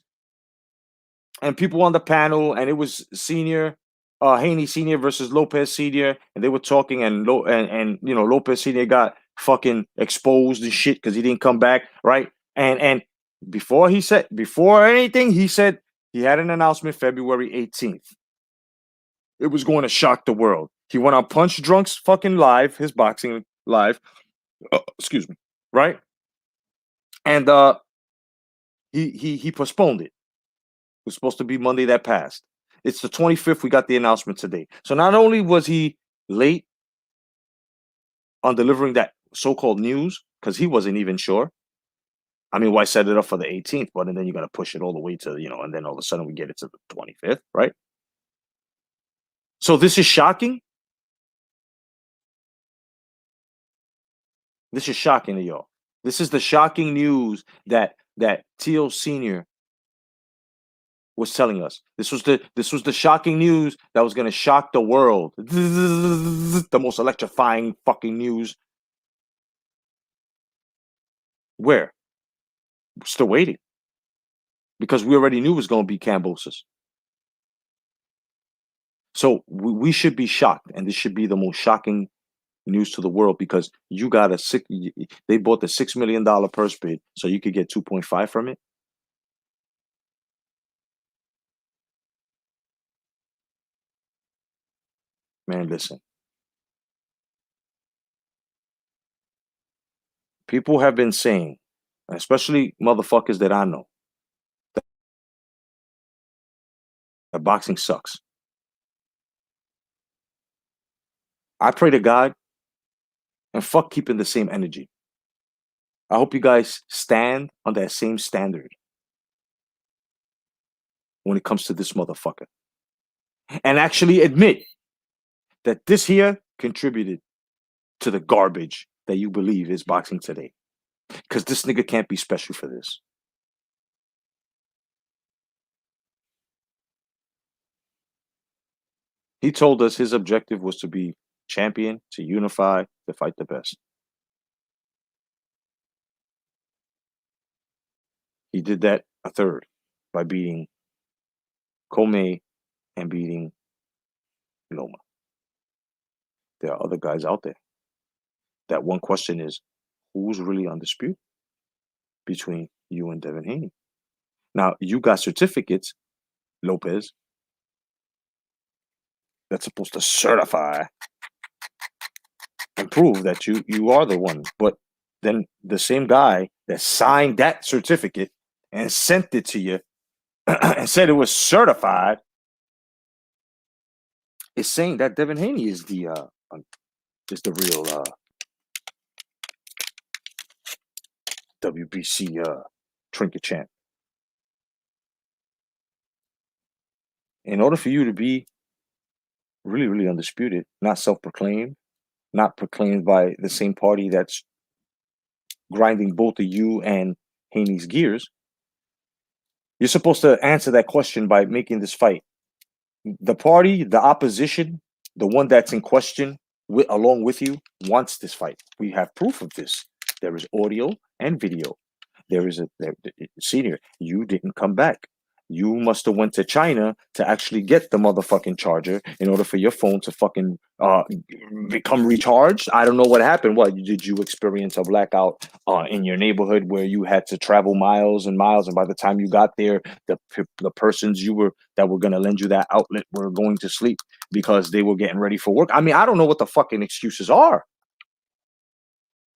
and people on the panel and it was Haney Senior versus Lopez Senior, and they were talking and Lopez Senior got fucking exposed and shit because he didn't come back, right? And before anything, he said he had an announcement February 18th. It was going to shock the world. He went on Punch Drunk's fucking live, his boxing live. Excuse me, right? And he postponed it. It was supposed to be Monday that passed. It's the 25th. We got the announcement today. So not only was he late on delivering that so-called news, because he wasn't even sure. I mean, why set it up for the 18th? But and then you got to push it all the way to, and then all of a sudden we get it to the 25th, right? So this is shocking. This is shocking to y'all. This is the shocking news that Teal Senior was telling us. This was the shocking news that was going to shock the world. The most electrifying fucking news. Where? We're still waiting. Because we already knew it was going to be Cambosis. So we should be shocked, and this should be the most shocking news to the world because you got they bought the $6 million purse bid so you could get 2.5 from it. Man, listen. People have been saying, especially motherfuckers that I know, that boxing sucks. I pray to God and fuck keeping the same energy. I hope you guys stand on that same standard when it comes to this motherfucker and actually admit that this here contributed to the garbage that you believe is boxing today. Because this nigga can't be special for this. He told us his objective was to be champion, to unify, to fight the best. He did that a third by beating Comey and beating Loma. There are other guys out there. That one question is, who's really undisputed between you and Devin Haney? Now, you got certificates, Lopez, that's supposed to certify and prove that you are the one. But then the same guy that signed that certificate and sent it to you and said it was certified is saying that Devin Haney is the real WBC trinket champ. In order for you to be really, really undisputed, not self-proclaimed, not proclaimed by the same party that's grinding both of you and Haney's gears, you're supposed to answer that question by making this fight. The party, the opposition, the one that's in question along with you wants this fight. We have proof of this. There is audio and video. There is senior, you didn't come back. You must have went to China to actually get the motherfucking charger in order for your phone to fucking become recharged. I don't know what happened. What did you experience a blackout in your neighborhood where you had to travel miles and miles, and by the time you got there, the persons that were gonna lend you that outlet were going to sleep because they were getting ready for work. I mean, I don't know what the fucking excuses are,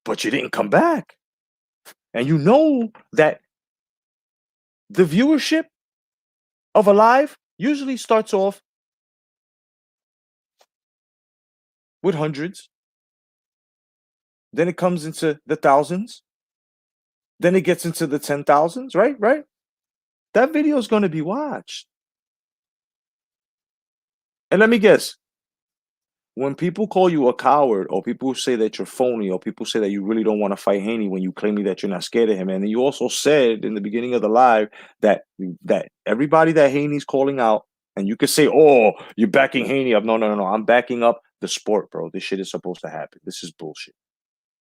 but you didn't come back, and you know that the viewership of a live usually starts off with hundreds, then it comes into the thousands, then it gets into the 10,000s, right? That video is going to be watched. And let me guess, when people call you a coward, or people say that you're phony, or people say that you really don't want to fight Haney when you claim that you're not scared of him, and then you also said in the beginning of the live that everybody that Haney's calling out, and you could say, oh, you're backing Haney up. No. I'm backing up the sport, bro. This shit is supposed to happen. This is bullshit.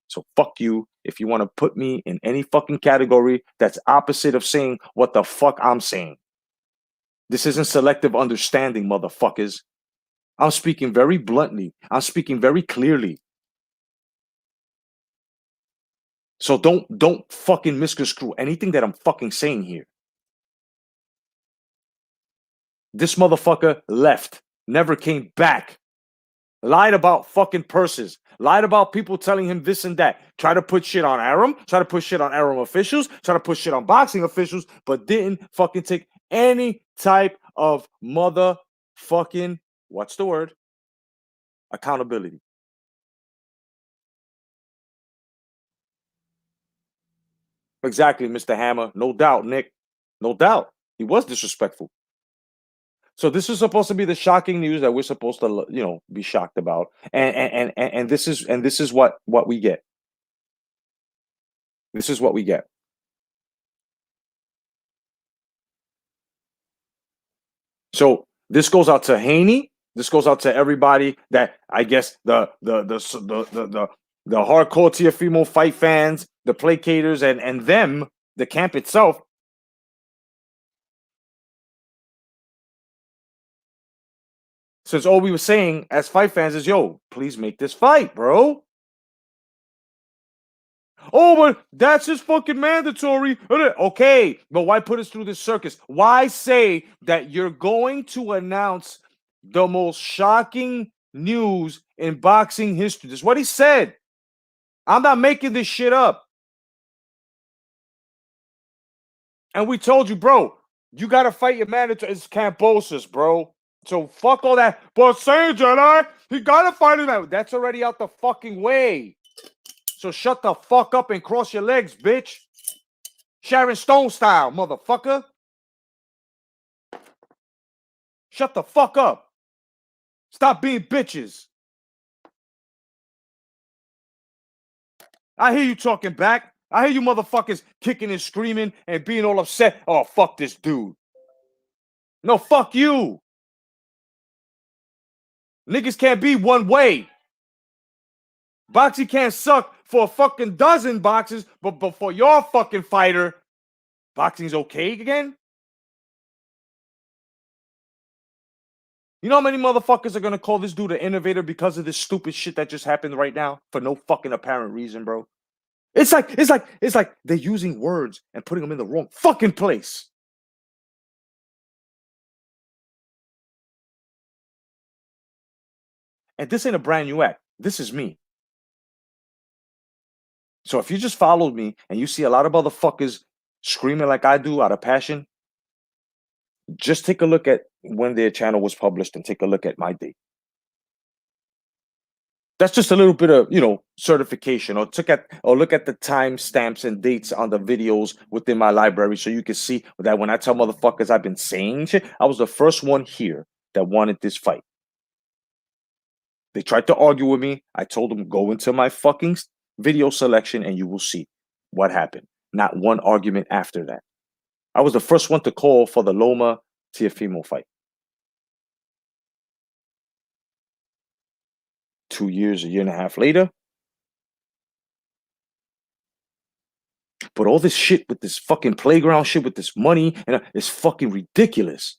So fuck you if you want to put me in any fucking category that's opposite of saying what the fuck I'm saying. This isn't selective understanding, motherfuckers. I'm speaking very bluntly. I'm speaking very clearly. So don't fucking misconstrue anything that I'm fucking saying here. This motherfucker left, never came back. Lied about fucking purses. Lied about people telling him this and that. Try to put shit on Arum. Try to put shit on Arum officials. Try to put shit on boxing officials. But didn't fucking take any type of motherfucking, what's the word? Accountability. Exactly, Mr. Hammer. No doubt, Nick. No doubt. He was disrespectful. So this is supposed to be the shocking news that we're supposed to, be shocked about, and this is what we get. This is what we get. So this goes out to Haney. This goes out to everybody that I guess the hardcore Tiafimo fight fans, the placaters, and them, the camp itself. Since all we were saying as fight fans is, yo, please make this fight, bro. Oh, but that's just fucking mandatory. Okay, but why put us through this circus? Why say that you're going to announce the most shocking news in boxing history? This is what he said. I'm not making this shit up. And we told you, bro, you gotta fight your manager. It's Cambosis, bro. So fuck all that. But Saint Jedi, he gotta fight him out. That's already out the fucking way. So shut the fuck up and cross your legs, bitch. Sharon Stone style, motherfucker. Shut the fuck up. Stop being bitches. I hear you talking back. I hear you motherfuckers kicking and screaming and being all upset. Oh, fuck this dude. No, fuck you. Niggas can't be one way. Boxing can't suck for a fucking dozen boxes, but for your fucking fighter, boxing's okay again? You know how many motherfuckers are gonna call this dude an innovator because of this stupid shit that just happened right now for no fucking apparent reason, bro? It's like they're using words and putting them in the wrong fucking place. And this ain't a brand new act. This is me. So if you just followed me and you see a lot of motherfuckers screaming like I do out of passion, just take a look at when their channel was published and take a look at my date. That's just a little bit of, certification, or look at the timestamps and dates on the videos within my library so you can see that when I tell motherfuckers I've been saying shit, I was the first one here that wanted this fight. They tried to argue with me. I told them, go into my fucking video selection and you will see what happened. Not one argument after that. I was the first one to call for the Loma Teofimo fight. 2 years, a year and a half later. But all this shit with this fucking playground shit with this money and it's fucking ridiculous.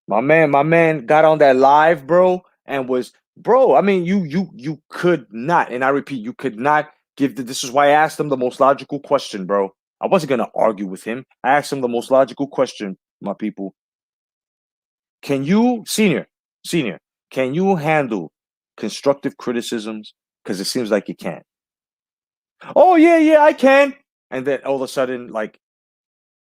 My man got on that live, bro, and was, bro. I mean, you could not, and I repeat, you could not give this is why I asked him the most logical question, bro. I wasn't gonna argue with him. I asked him the most logical question, my people. Can you, senior, can you handle constructive criticisms? Because it seems like you can't. Oh yeah, I can. And then all of a sudden, like,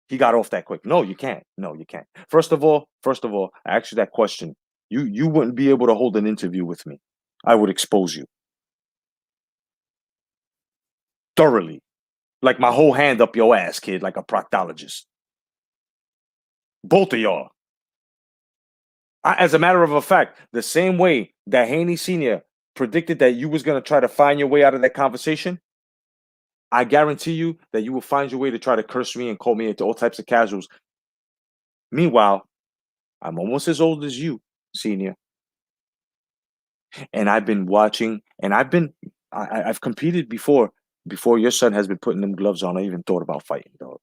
he got off that quick. No, you can't. No, you can't. First of all, I asked you that question. You wouldn't be able to hold an interview with me. I would expose you thoroughly, like my whole hand up your ass, kid, like a proctologist. Both of y'all. As a matter of fact, the same way that Haney Senior predicted that you was gonna try to find your way out of that conversation, I guarantee you that you will find your way to try to curse me and call me into all types of casuals. Meanwhile, I'm almost as old as you, Senior. And I've been watching, and I've competed before your son has been putting them gloves on. I even thought about fighting, dog.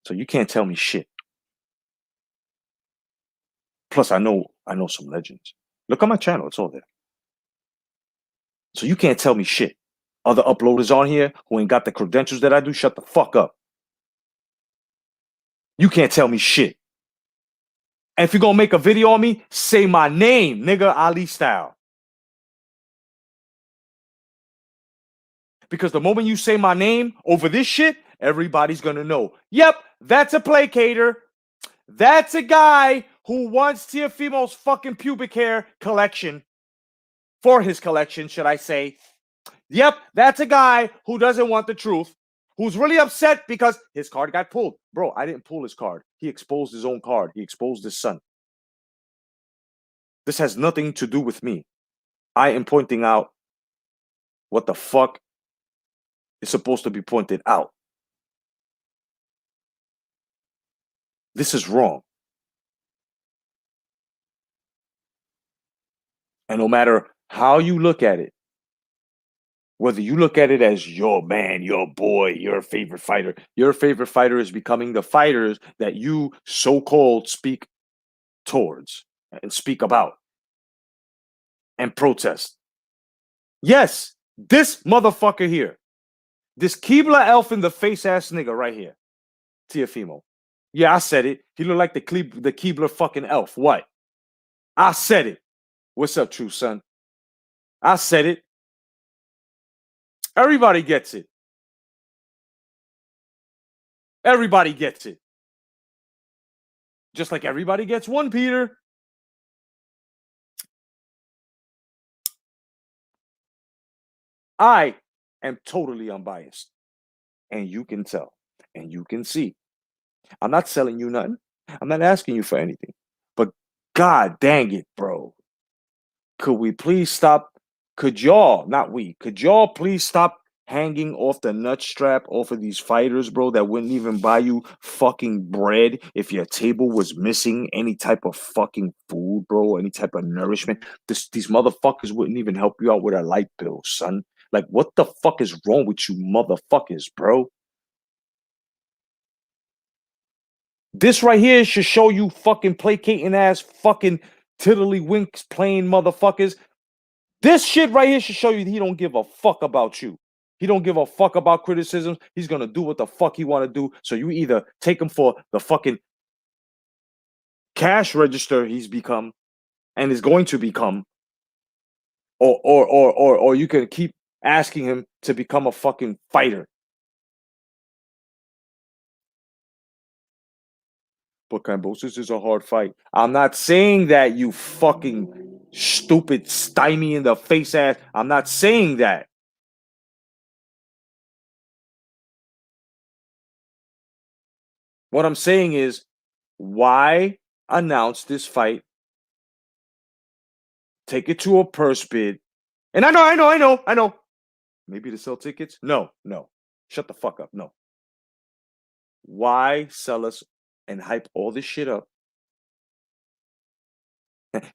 So you can't tell me shit. Plus, I know some legends. Look on my channel; it's all there. So you can't tell me shit. Other uploaders on here who ain't got the credentials that I do, shut the fuck up. You can't tell me shit. And if you're gonna make a video on me, say my name, nigga, Ali style. Because the moment you say my name over this shit, everybody's gonna know. Yep, that's a placater. That's a guy who wants Teofimo's fucking pubic hair collection. For his collection, should I say. Yep, that's a guy who doesn't want the truth. Who's really upset because his card got pulled. Bro, I didn't pull his card. He exposed his own card. He exposed his son. This has nothing to do with me. I am pointing out what the fuck is supposed to be pointed out. This is wrong. And no matter how you look at it, whether you look at it as your man, your boy, your favorite fighter is becoming the fighters that you so-called speak towards and speak about and protest. Yes, this motherfucker here, this Keebler elf in the face ass nigga right here, Teofimo. Yeah, I said it. He looked like the Keebler fucking elf. What? I said it. What's up, true son? I said it. Everybody gets it. Everybody gets it. Just like everybody gets one, Peter. I am totally unbiased. And you can tell. And you can see. I'm not selling you nothing. I'm not asking you for anything. But God dang it, bro. Could we please stop? Could y'all, not we, could y'all please stop hanging off the nut strap off of these fighters, bro, that wouldn't even buy you fucking bread if your table was missing any type of fucking food, bro, any type of nourishment? These motherfuckers wouldn't even help you out with a light bill, son. Like, what the fuck is wrong with you motherfuckers, bro? This right here should show you fucking placating ass fucking tiddlywinks playing motherfuckers. This shit right here should show you he don't give a fuck about you. He don't give a fuck about criticism. He's gonna do what the fuck he want to do. So you either take him for the fucking cash register he's become and is going to become, or you can keep asking him to become a fucking fighter. But Cambosis is a hard fight. I'm not saying that, you fucking stupid stymie in the face ass. I'm not saying that. What I'm saying is, why announce this fight? Take it to a purse bid. And I know. Maybe to sell tickets? No, no. Shut the fuck up. No. Why sell us and hype all this shit up?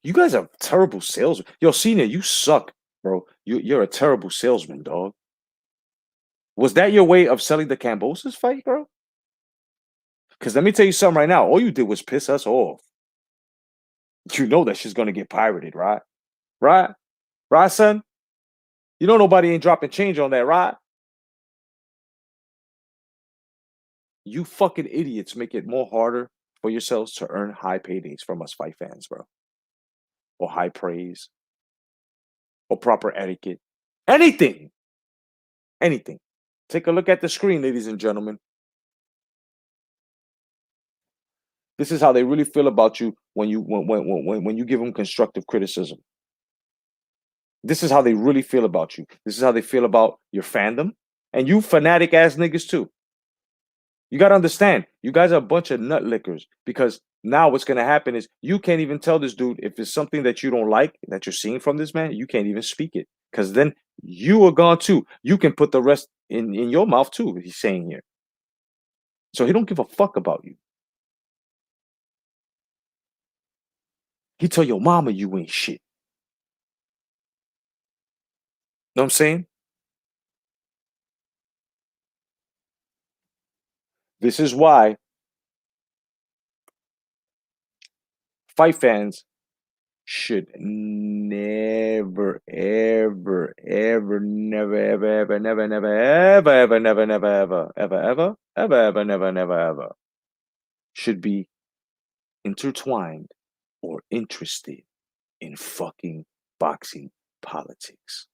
You guys are terrible salesmen. Yo, Cena, you suck, bro. You're a terrible salesman, dog. Was that your way of selling the Cambosis fight, bro? Because let me tell you something right now. All you did was piss us off. You know that shit's gonna get pirated, right? Right? Right, son? You know nobody ain't dropping change on that, right? You fucking idiots make it more harder for yourselves to earn high paydays from us fight fans, bro. Or high praise. Or proper etiquette. Anything. Anything. Take a look at the screen, ladies and gentlemen. This is how they really feel about you when you give them constructive criticism. This is how they really feel about you. This is how they feel about your fandom. And you fanatic ass niggas too. You got to understand, you guys are a bunch of nut lickers, because now what's going to happen is you can't even tell this dude if it's something that you don't like that you're seeing from this man, you can't even speak it, because then you are gone too. You can put the rest in your mouth too, he's saying here. So he don't give a fuck about you. He tell your mama you ain't shit. Know what I'm saying? This is why fight fans should never, ever, ever, never, ever, ever, never, never, ever, ever, never, never, ever, ever, ever, ever, ever, never, never, ever should be intertwined or interested in fucking boxing politics.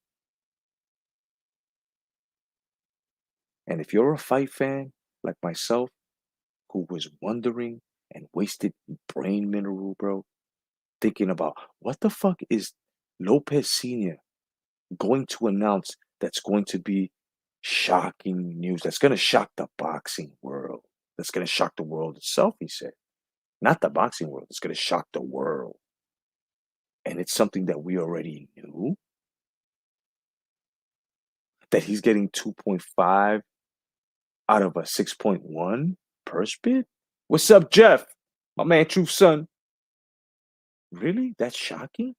And if you're a fight fan like myself, who was wondering and wasted brain mineral, bro, thinking about what the fuck is Lopez Sr. going to announce that's going to be shocking news, that's going to shock the boxing world, that's going to shock the world itself, he said. Not the boxing world, it's going to shock the world. And it's something that we already knew, that he's getting 2.5 out of a 6.1 purse bid. What's up, Jeff? My man, Truth Son. Really? That's shocking?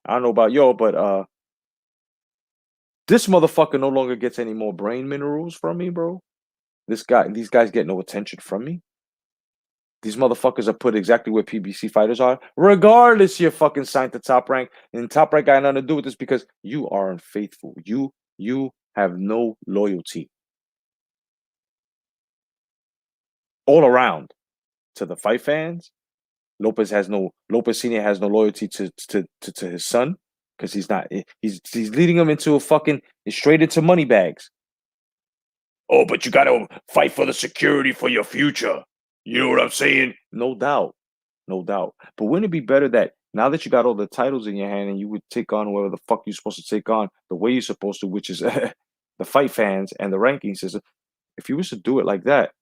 I don't know about y'all, but this motherfucker no longer gets any more brain minerals from me, bro. These guys get no attention from me. These motherfuckers are put exactly where PBC fighters are, regardless you're fucking signed to Top Rank. And Top Rank got nothing to do with this because you are unfaithful. You have no loyalty all around to the fight fans Lopez Senior has no loyalty to his son because he's leading him into a fucking straight into money bags. Oh, but you gotta fight for the security for your future. You know what I'm saying? No doubt. No doubt. But wouldn't it be better that now that you got all the titles in your hand and you would take on whoever the fuck you're supposed to take on the way you're supposed to, which is the fight fans and the ranking system? If you was to do it like that,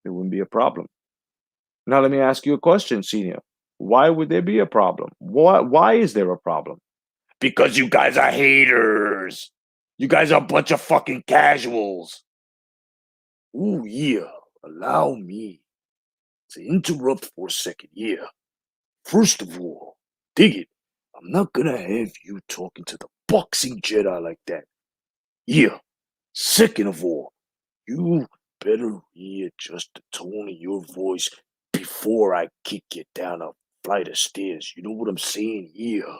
there wouldn't be a problem. Now let me ask you a question, Senior. Why would there be a problem? Why is there a problem? Because you guys are haters. You guys are a bunch of fucking casuals. Ooh, yeah. Allow me to interrupt for a second. Yeah. First of all, dig it. I'm not gonna have you talking to the boxing Jedi like that. Yeah. Second of all, you better readjust the tone of your voice before I kick you down a flight of stairs. You know what I'm saying? Yeah.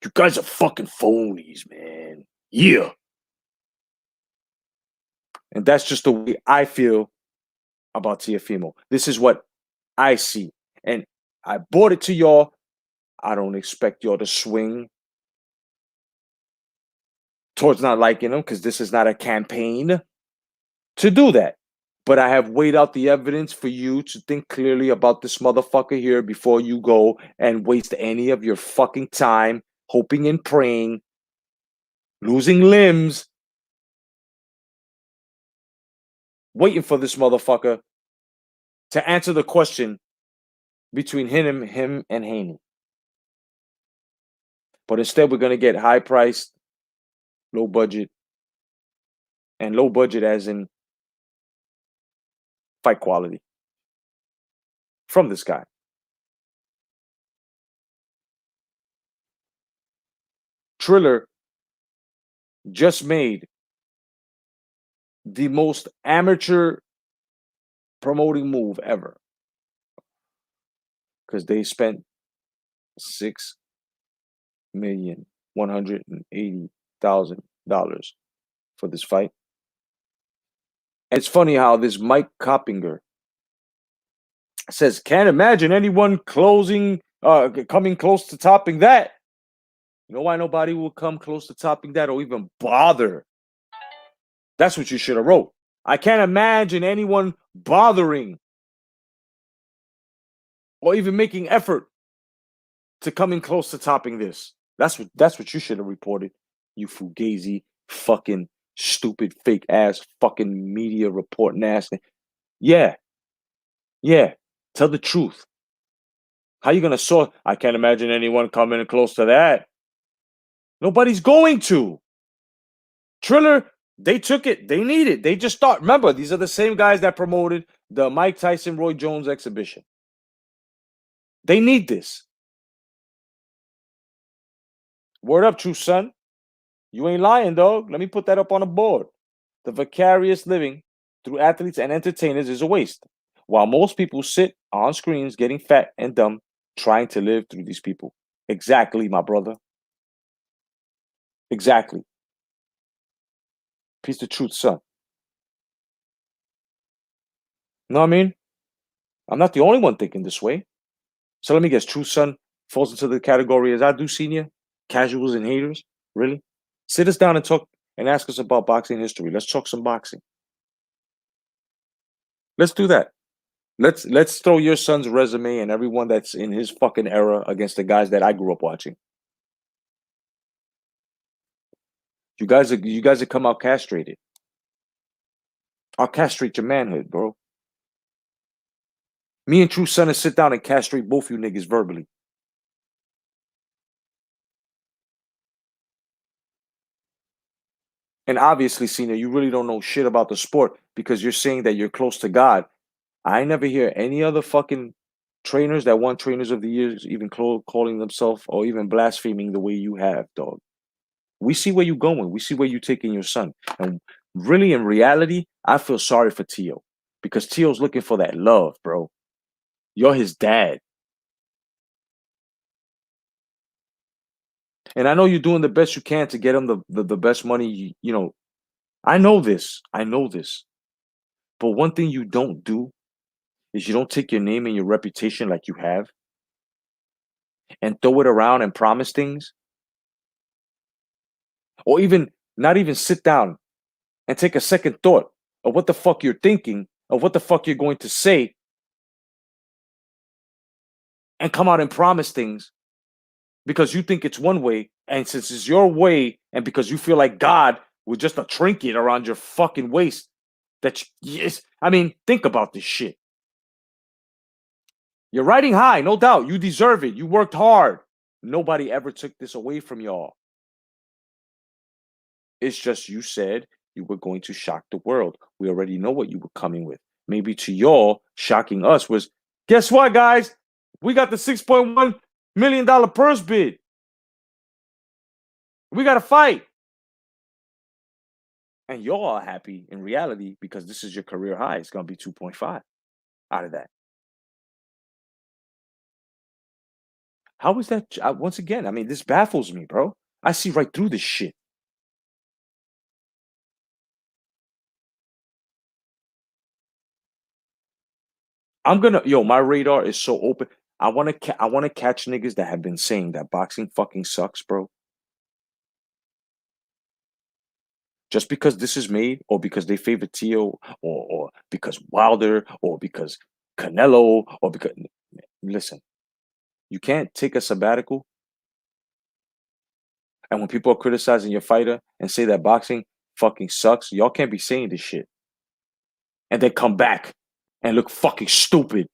You guys are fucking phonies, man. Yeah. And that's just the way I feel about Tiafimo. This is what I see. And I brought it to y'all. I don't expect y'all to swing towards not liking him because this is not a campaign to do that. But I have weighed out the evidence for you to think clearly about this motherfucker here before you go and waste any of your fucking time hoping and praying, losing limbs, waiting for this motherfucker to answer the question between him and Haney. But instead, we're going to get high priced, low budget, and low budget as in fight quality from this guy. Triller just made the most amateur promoting move ever because they spent $6,180,000 for this fight. And it's funny how this Mike Coppinger says, "Can't imagine anyone coming close to topping that." You know why nobody will come close to topping that or even bother? That's what you should have wrote. I can't imagine anyone bothering or even making effort to coming close to topping this. That's what you should have reported. You fugazi, fucking stupid, fake ass, fucking media report nasty. Yeah. Tell the truth. How you gonna sort? I can't imagine anyone coming close to that. Nobody's going to. Triller, they took it. They need it. They just thought. Remember, these are the same guys that promoted the Mike Tyson Roy Jones exhibition. They need this. Word up, true son. You ain't lying, dog. Let me put that up on the board. The vicarious living through athletes and entertainers is a waste. While most people sit on screens getting fat and dumb, trying to live through these people. Exactly, my brother. Exactly. Piece of truth, son. Know what I mean? I'm not the only one thinking this way. So let me guess, true son falls into the category as I do, senior? Casuals and haters? Really? Sit us down and talk and ask us about boxing history. Let's talk some boxing. Let's do that. Let's throw your son's resume and everyone that's in his fucking era against the guys that I grew up watching. You guys have come out castrated. I'll castrate your manhood, bro. Me and True Son will sit down and castrate both you niggas verbally. And obviously, Cena, you really don't know shit about the sport because you're saying that you're close to God. I never hear any other fucking trainers that won trainers of the years even calling themselves or even blaspheming the way you have, dog. We see where you're going. We see where you're taking your son. And really, in reality, I feel sorry for Tio because Tio's looking for that love, bro. You're his dad. And I know you're doing the best you can to get him the best money. You know, I know this. I know this. But one thing you don't do is you don't take your name and your reputation like you have and throw it around and promise things, or even not even sit down and take a second thought of what the fuck you're thinking, of what the fuck you're going to say, and come out and promise things because you think it's one way, and since it's your way, and because you feel like God with just a trinket around your fucking waist, yes, I mean, think about this shit. You're riding high, no doubt. You deserve it. You worked hard. Nobody ever took this away from y'all. It's just you said you were going to shock the world. We already know what you were coming with. Maybe to y'all, shocking us was, guess what, guys? We got the $6.1 million purse bid. We got to fight. And y'all are happy in reality because this is your career high. It's going to be 2.5 out of that. How is that? Once again, I mean, this baffles me, bro. I see right through this shit. My radar is so open. I want to catch niggas that have been saying that boxing fucking sucks, bro. Just because this is made, or because they favor Tio, or because Wilder, or because Canelo, or because, listen, you can't take a sabbatical. And when people are criticizing your fighter and say that boxing fucking sucks, y'all can't be saying this shit. And then come back and look fucking stupid.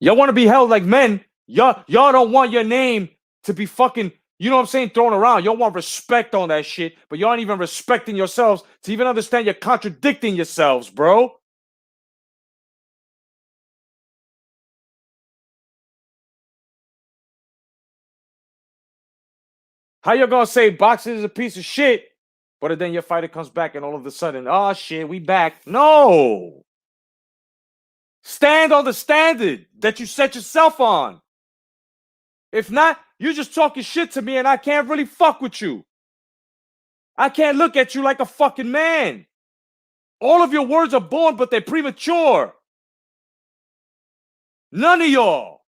Y'all want to be held like men. Y'all don't want your name to be fucking, you know what I'm saying, thrown around. Y'all want respect on that shit, but y'all aren't even respecting yourselves to even understand you're contradicting yourselves, bro. How you gonna say boxing is a piece of shit, but then your fighter comes back and all of a sudden, oh shit, we back? No. Stand on the standard that you set yourself on. If not, you're just talking shit to me and I can't really fuck with you. I can't look at you like a fucking man. All of your words are born, but they're premature. None of y'all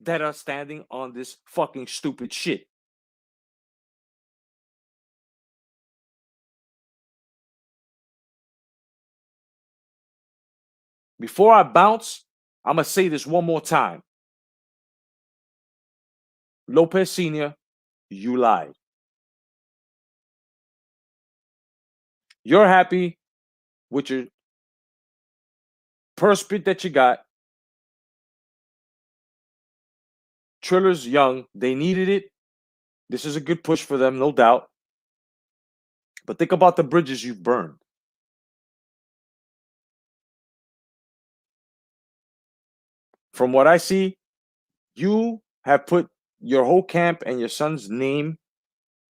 that are standing on this fucking stupid shit. Before I bounce, I'm going to say this one more time. Lopez Sr., you lied. You're happy with your purse bid that you got. Triller's young. They needed it. This is a good push for them, no doubt. But think about the bridges you've burned. From what I see, you have put your whole camp and your son's name,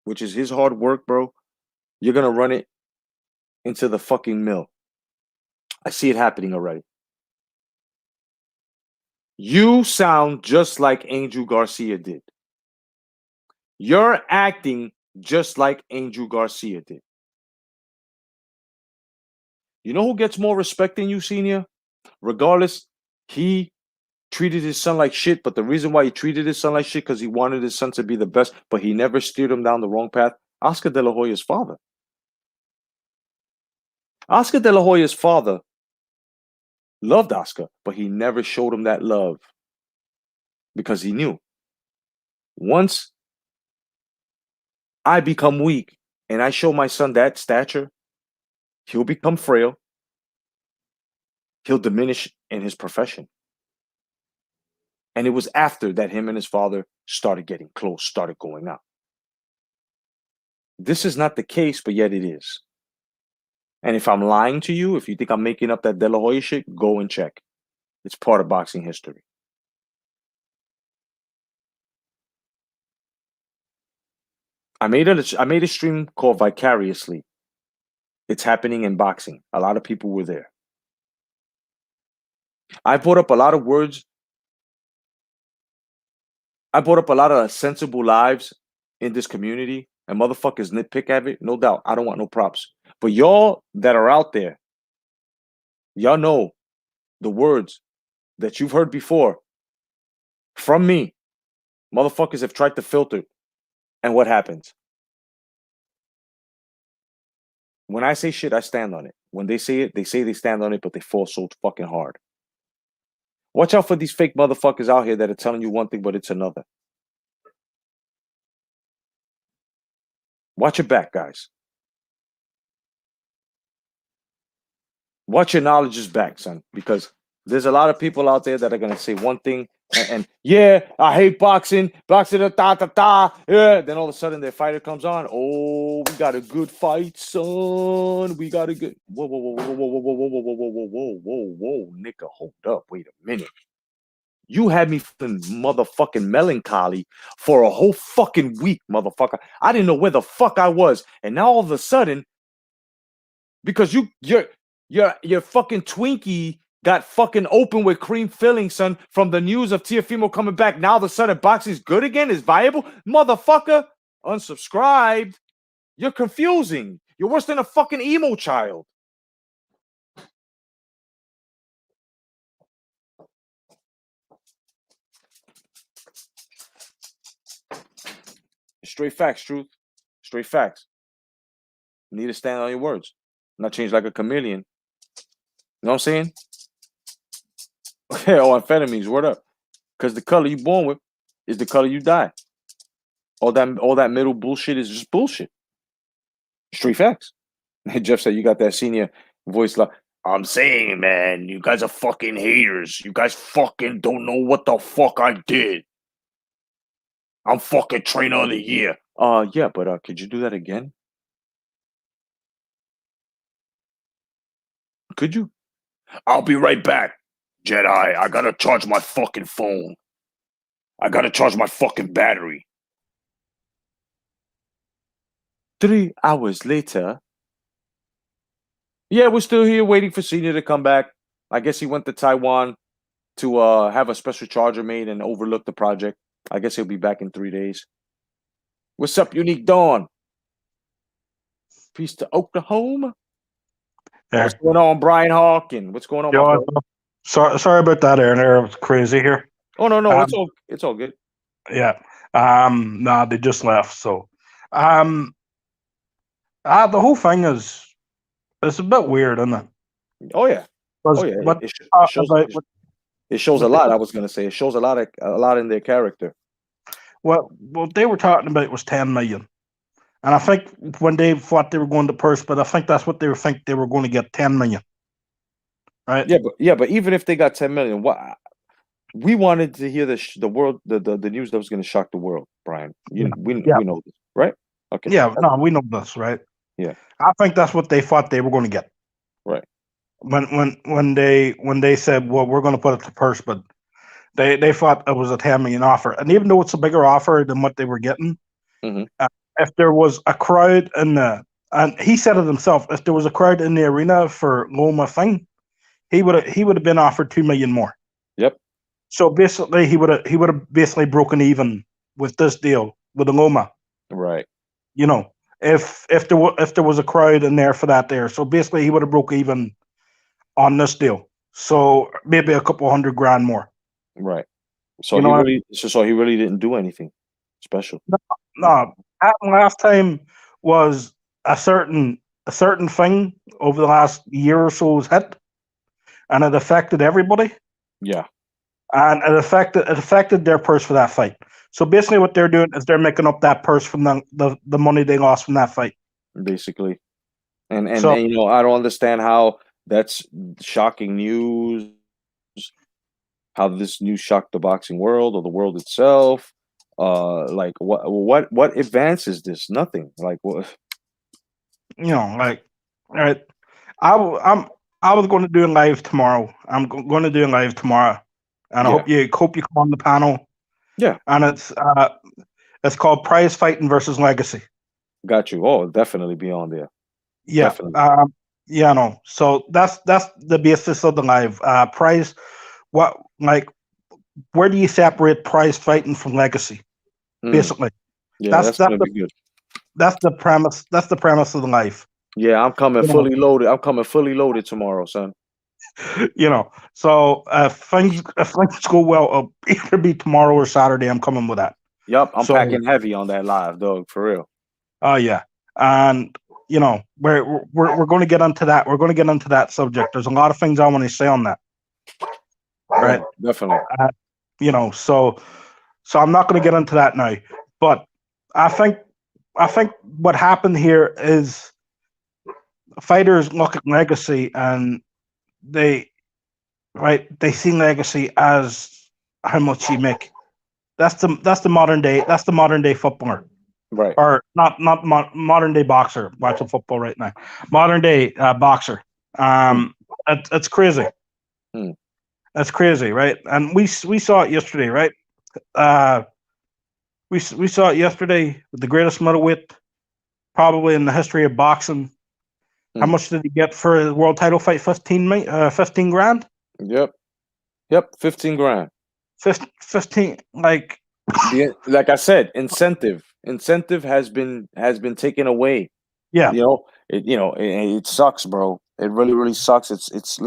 which is his hard work, bro. You're going to run it into the fucking mill. I see it happening already. You sound just like Angel Garcia did. You're acting just like Angel Garcia did. You know who gets more respect than you, Senior? Regardless, he treated his son like shit, but the reason why he treated his son like shit because he wanted his son to be the best, but he never steered him down the wrong path. Oscar De La Hoya's father. Oscar De La Hoya's father loved Oscar, but he never showed him that love because he knew once I become weak and I show my son that stature, he'll become frail. He'll diminish in his profession. And it was after that him and his father started getting close, started going out. This is not the case, but yet it is. And if I'm lying to you, if you think I'm making up that De La Hoya shit, go and check. It's part of boxing history. I made a stream called Vicariously. It's happening in boxing. A lot of people were there. I brought up a lot of words. I brought up a lot of sensible lives in this community, and motherfuckers nitpick at it. No doubt. I don't want no props. But y'all that are out there, y'all know the words that you've heard before from me, motherfuckers have tried to filter. And what happens? When I say shit, I stand on it. When they say it, they say they stand on it, but they fall so fucking hard. Watch out for these fake motherfuckers out here that are telling you one thing, but it's another. Watch your back, guys. Watch your knowledge's back, son, because there's a lot of people out there that are gonna say one thing and yeah, I hate boxing, yeah. Then all of a sudden their fighter comes on. Oh, we got a good fight, son. We got a good whoa, nigga, hold up, wait a minute. You had me feeling motherfucking melancholy for a whole fucking week, motherfucker. I didn't know where the fuck I was, and now all of a sudden, because your fucking Twinkie got fucking open with cream filling, son, from the news of Tiafimo coming back. Now the sudden boxing's good again, is viable. Motherfucker, unsubscribed. You're confusing. You're worse than a fucking emo child. Straight facts, truth. Straight facts. You need to stand on your words. Not change like a chameleon. You know what I'm saying? Oh, amphetamines, word up. Because the color you born with is the color you die. All that middle bullshit is just bullshit. Straight facts. Jeff said you got that senior voice like, I'm saying, man, you guys are fucking haters. You guys fucking don't know what the fuck I did. I'm fucking trainer of the year. Yeah, but could you do that again? Could you? I'll be right back, Jedi. I gotta charge my fucking phone. I gotta charge my fucking battery. 3 hours later. Yeah, we're still here waiting for Senior to come back. I guess he went to Taiwan to have a special charger made and overlook the project. I guess he'll be back in 3 days. What's up, Unique Dawn? Peace to Oklahoma. There. What's going on, Brian Hawkin? What's going on, my brother? Sorry about that, Aaron. It was crazy here. Oh no, it's all good. Yeah. Nah, they just left. So, the whole thing it's a bit weird, isn't it? Oh yeah. Oh yeah. It shows a lot. I was gonna say it shows a lot in their character. What they were talking about was 10 million, and I think when they thought they were going to purse, but I think that's what they were going to get 10 million. Right? Yeah, but even if they got 10 million, what we wanted to hear the world the news that was going to shock the world, Brian. We know this, right? Okay. Yeah, no, we know this, right? Yeah. I think that's what they thought they were going to get. Right. When they said, well, we're going to put it to purse, but they thought it was a 10 million offer, and even though it's a bigger offer than what they were getting, if there was a crowd and he said it himself, if there was a crowd in the arena for Loma thing, he would have been offered 2 million more. Yep. So basically, he would have basically broken even with this deal with the Loma. Right. You know, if there was a crowd in there for that there, so basically he would have broke even on this deal. So maybe a couple $100,000 more. Right. So he really didn't do anything special. No. Last time was a certain thing over the last year or so was hit, and it affected everybody. Yeah. And it affected their purse for that fight. So basically, what they're doing is they're making up that purse from the money they lost from that fight. Basically, and you know, I don't understand how that's shocking news. How this news shocked the boxing world or the world itself. Like what advances this? Nothing. Like what? You know, like, all right. I was going to do a live tomorrow. I'm going to do a live tomorrow, and I hope you come on the panel. Yeah, and it's called Prize Fighting versus Legacy. Got you. Oh, definitely be on there. Yeah, definitely. Yeah, no. So that's the basis of the live. Prize, what like, where do you separate prize fighting from legacy? Basically, yeah, that's gonna be good. That's the premise. That's the premise of the live. Yeah, I'm coming fully loaded. I'm coming fully loaded tomorrow, son. So if things go well, it'll either be tomorrow or Saturday. I'm coming with that. Yep, I'm So, packing heavy on that live, dog, for real. yeah, and we're going to get into that. We're going to get into that subject. There's a lot of things I want to say on that, Yeah, right? definitely. Uh, so I'm not going to get into that now. But I think what happened here is fighters look at legacy and they they see legacy as how much you make. That's the modern day footballer, Right. or not modern day boxer watching football right now. Modern day boxer. Hmm. It's crazy. Hmm. That's crazy, right? And we saw it yesterday, right? Uh, we saw it yesterday with the greatest middleweight probably in the history of boxing. How Hmm. much did he get for the world title fight? 15 grand. Yep. Yep. 15 grand. 15, like, Like I said, incentive has been taken away. yeah, It sucks, bro. It really, really sucks. It's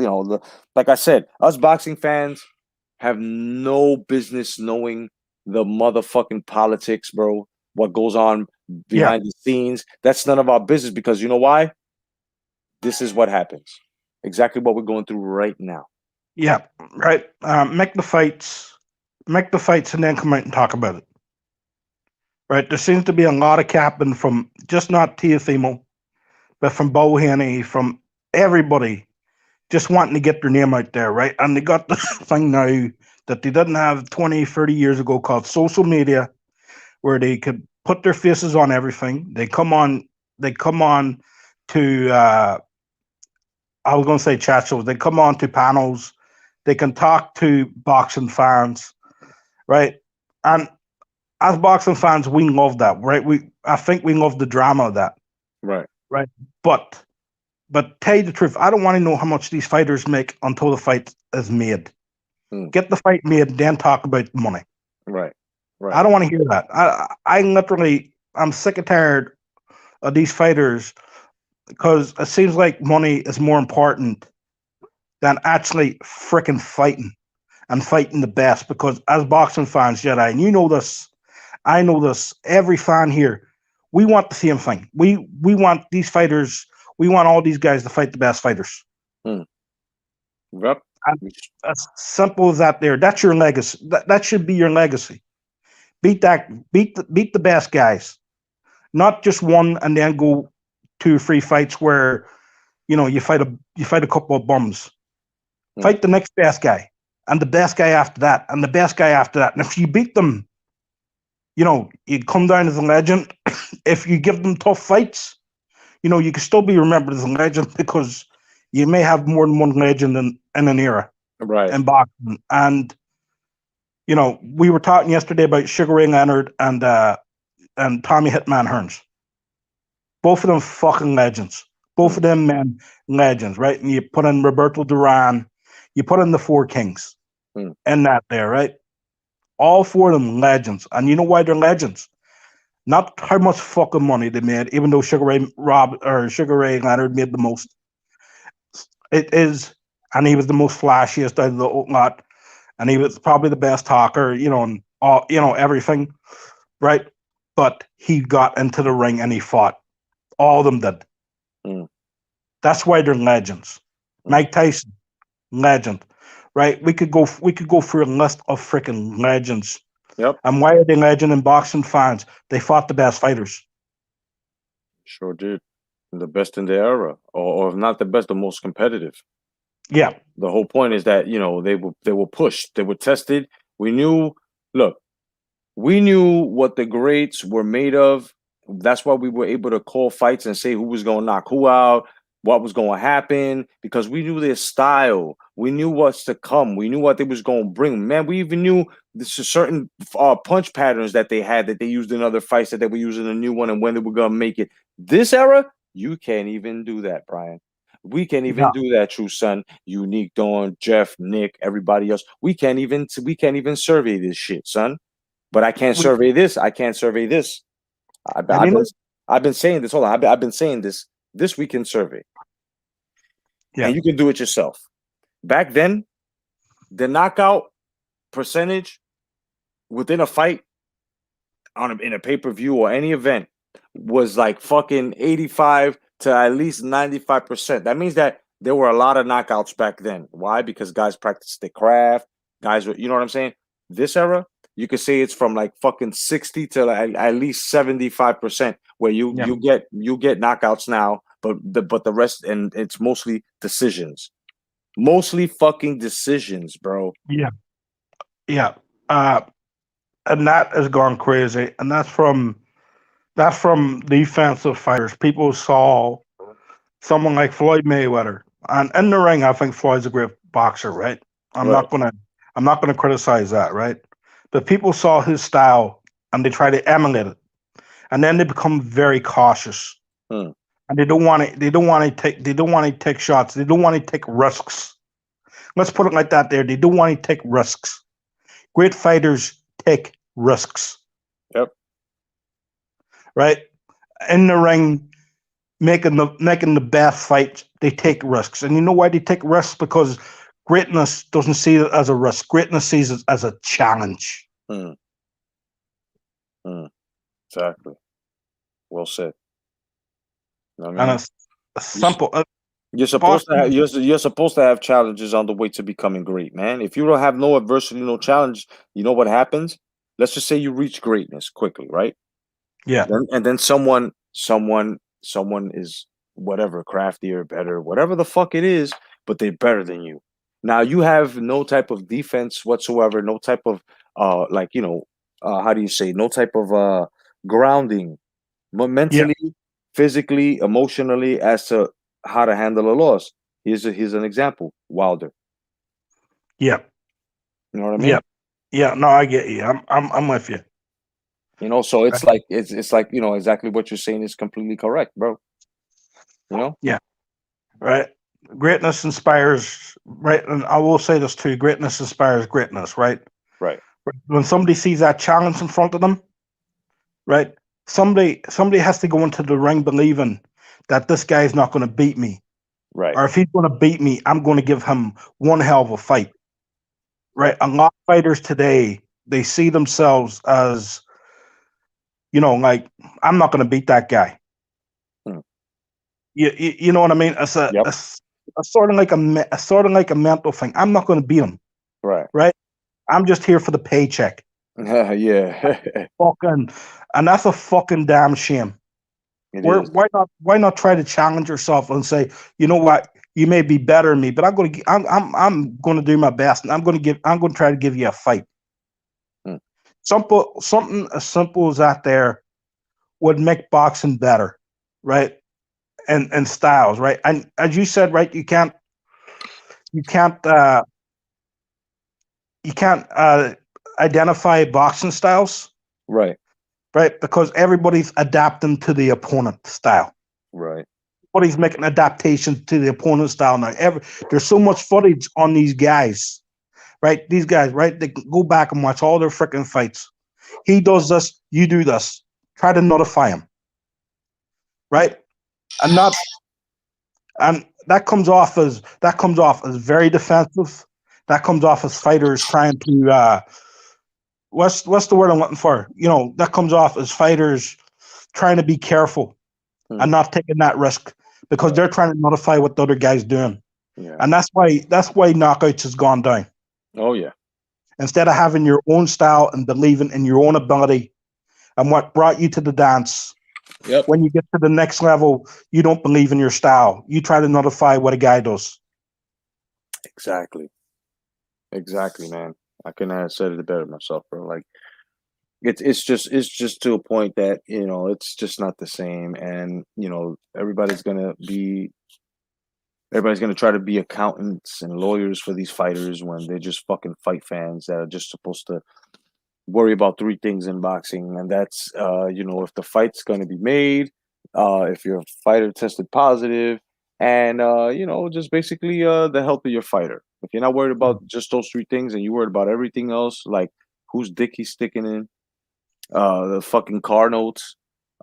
like I said, us boxing fans have no business knowing the motherfucking politics, bro. What goes on yeah, behind the scenes. That's none of our business because you know why? This is what happens. Exactly what we're going through right now. yeah, right. Make the fights, and then come out and talk about it. Right. There seems to be a lot of capping from just not Tiafimo, but from Bohaney, from everybody just wanting to get their name out there, right? And they got this thing now that they didn't have 20, 30 years ago called social media, where they could put their faces on everything. They come on to I was gonna say chat shows, they come on to panels, they can talk to boxing fans, right? And as boxing fans, we love that, right? I think we love the drama of that, Right. right? But tell you the truth, I don't want to know how much these fighters make until the fight is made. Hmm. Get the fight made, then talk about money. Right. Right. I don't want to hear that. I'm sick and tired of these fighters because it seems like money is more important than actually freaking fighting and fighting the best. Because as boxing fans, Jedi, and you know this, I know this, every fan here, we want the same thing. We want these fighters, we want all these guys to fight the best fighters. Hmm. Yep. And as simple as that there. That's your legacy. That should be your legacy. Beat the best guys. Not just one and then go 2 or 3 fights where you fight a couple of bums. Hmm. Fight the next best guy, and the best guy after that, and the best guy after that. And if you beat them, you come down as a legend. If you give them tough fights, you can still be remembered as a legend because you may have more than one legend in an era Right. in boxing. And we were talking yesterday about Sugar Ray Leonard and Tommy Hitman Hearns. Both of them fucking legends. Both Hmm. of them men legends, right? And you put in Roberto Duran, you put in the Four Kings, Hmm. and that there, right? All four of them legends, and you know why they're legends? Not how much fucking money they made, even though Sugar Ray Leonard made the most. It is, and he was the most flashiest out of the lot, and he was probably the best talker, and all, everything, right? But he got into the ring and he fought. All of them did. Hmm. That's why they're legends. Hmm. Mike Tyson, legend, right? We could go through a list of freaking legends. Yep. And why are they legend in boxing fans? They fought the best fighters. Sure did. The best in the era, or if not the best, the most competitive. Yeah, The whole point is that they were pushed, they were tested. We knew. Look, we knew what the greats were made of. That's why we were able to call fights and say who was going to knock who out, what was going to happen, because we knew their style. We knew what's to come. We knew what they was going to bring. Man, we even knew the certain punch patterns that they had that they used in other fights that they were using a new one and when they were going to make it. This era, you can't even do that, Brian. We can't even no, do that, true son. Unique, Dawn, Jeff, Nick, everybody else. We can't even survey this shit, son. But I can't we, survey this. I can't survey this. I've, and I've been I've been saying this. Hold on. I've been saying this. This we can survey, yeah, and you can do it yourself. Back then, the knockout percentage within a fight in a pay-per-view or any event was like fucking 85 to at least 95%. That means that there were a lot of knockouts back then. Why? Because guys practiced their craft. Guys were, you know what I'm saying? This era, you could say it's from like fucking 60 to like at least 75%, where Yeah. you get knockouts now, but the rest, and it's mostly decisions. Mostly fucking decisions, bro. Yeah. Yeah. And that has gone crazy. And that's from defensive fighters. People saw someone like Floyd Mayweather. And in the ring, I think Floyd's a great boxer, right? I'm Right. not gonna I'm not gonna criticize that, right? But people saw his style and they try to emulate it. And then they become very cautious. Hmm. And they don't want to take shots. They don't want to take risks. Let's put it like that there. They don't want to take risks. Great fighters take risks. Yep. Right? In the ring, making the best fights, they take risks. And you know why they take risks? Because greatness doesn't see it as a risk. Greatness sees it as a challenge. Hmm. Hmm. Exactly. Well said. I And mean, it's simple. you're supposed to Boxing, have you're supposed to have challenges on the way to becoming great, man. If you don't have no adversity, no challenge, you know what happens? Let's just say you reach greatness quickly, right? yeah, Then someone is whatever craftier, better, whatever the fuck it is, but they're better than you. Now you have no type of defense whatsoever, no type of like how do you say, no type of grounding yeah, mentally, physically, emotionally as to how to handle a loss. Here's an example. Wilder. yeah, You know what I yeah, mean? yeah. No, I get you. I'm with you. So it's like, exactly what you're saying is completely correct, bro. You know? Yeah, right. Greatness inspires, right? And I will say this too: greatness inspires greatness, right? Right, When somebody sees that challenge in front of them, right? Somebody has to go into the ring believing that this guy's not going to beat me, right, or if he's going to beat me, I'm going to give him one hell of a fight, right? right. A lot of fighters today, they see themselves as, like, I'm not going to beat that guy. Hmm. You know what I mean? It's Yep. a sort of like a sort of like a mental thing. I'm not going to beat him, Right. right? I'm just here for the paycheck. Yeah. Fucking, and that's a fucking damn shame. It Where is. why not try to challenge yourself and say, you know what, you may be better than me, but I'm going to do my best, and I'm going to try to give you a fight. Hmm. Something as simple as that there would make boxing better, right? And styles, right? And as you said, right, you can't uh, you can't identify boxing styles, Right. right? Because everybody's adapting to the opponent style. Right. Everybody's making adaptations to the opponent style now. There's so much footage on these guys, right? These guys, right? They can go back and watch all their freaking fights. He does this, you do this. Try to notify him, right? And not and that comes off as very defensive. That comes off as fighters trying to what's the word I'm looking for? That comes off as fighters trying to be careful Hmm. and not taking that risk because Right. they're trying to notify what the other guy's doing. Yeah. And that's why knockouts has gone down. Oh yeah. Instead of having your own style and believing in your own ability and what brought you to the dance, Yep. when you get to the next level, you don't believe in your style. You try to notify what a guy does. Exactly. Exactly, man. I couldn't have said it better myself, bro. Like it's just to a point that it's just not the same, and everybody's gonna try to be accountants and lawyers for these fighters when they're just fucking fight fans that are just supposed to worry about three things in boxing, and that's if the fight's going to be made, if your fighter tested positive, and just basically the health of your fighter. If you're not worried about just those three things and you're worried about everything else, like whose dick he's sticking in, the fucking car notes,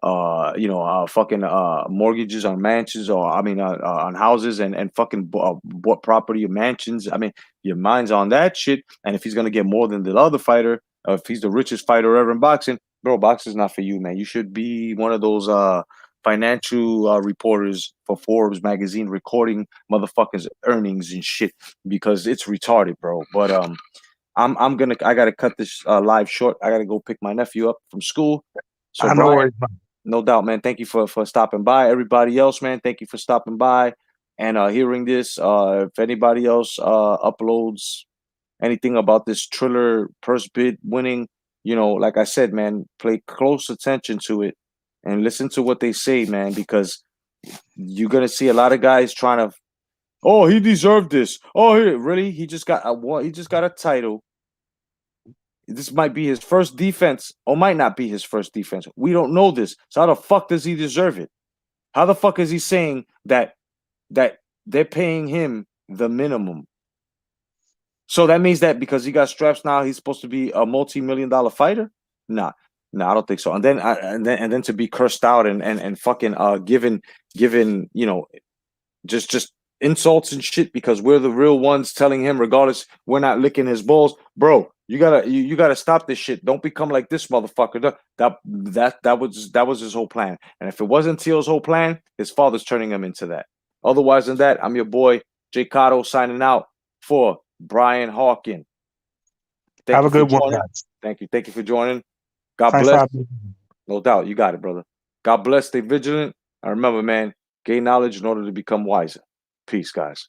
fucking mortgages on mansions, or I mean on houses, and fucking bought property or mansions. I mean, your mind's on that shit. And if he's gonna get more than the other fighter, if he's the richest fighter ever in boxing, bro, boxing's not for you, man. You should be one of those financial reporters for Forbes magazine, recording motherfuckers' earnings and shit, because it's retarded, bro. But I gotta cut this live short. I gotta go pick my nephew up from school. So I know Brian, where it's from. no doubt, man. Thank you for stopping by. Everybody else, man, thank you for stopping by and hearing this. If anybody else uploads anything about this Triller purse bid winning, like I said, man, pay close attention to it and listen to what they say, man, because you're gonna see a lot of guys trying to. Oh, he deserved this. Oh, really? He just got a. He just got a title. This might be his first defense, or might not be his first defense. We don't know this. So how the fuck does he deserve it? How the fuck is he saying that they're paying him the minimum? So that means that because he got straps now, he's supposed to be a multi-million-dollar fighter? Nah, nah, I don't think so. And then to be cursed out and fucking given just insults and shit because we're the real ones telling him regardless we're not licking his balls, bro. You gotta stop this shit. Don't become like this motherfucker. That was his whole plan. And if it wasn't Teal's whole plan, his father's turning him into that. Otherwise than that, I'm your boy Jay Cotto signing out for Brian Hawkin. Thank Have you a for good one, joining. guys. Thank you for joining. God Thanks for bless. having me. No doubt, you got it, brother. God bless. Stay vigilant. And remember, man, gain knowledge in order to become wiser. Peace, guys.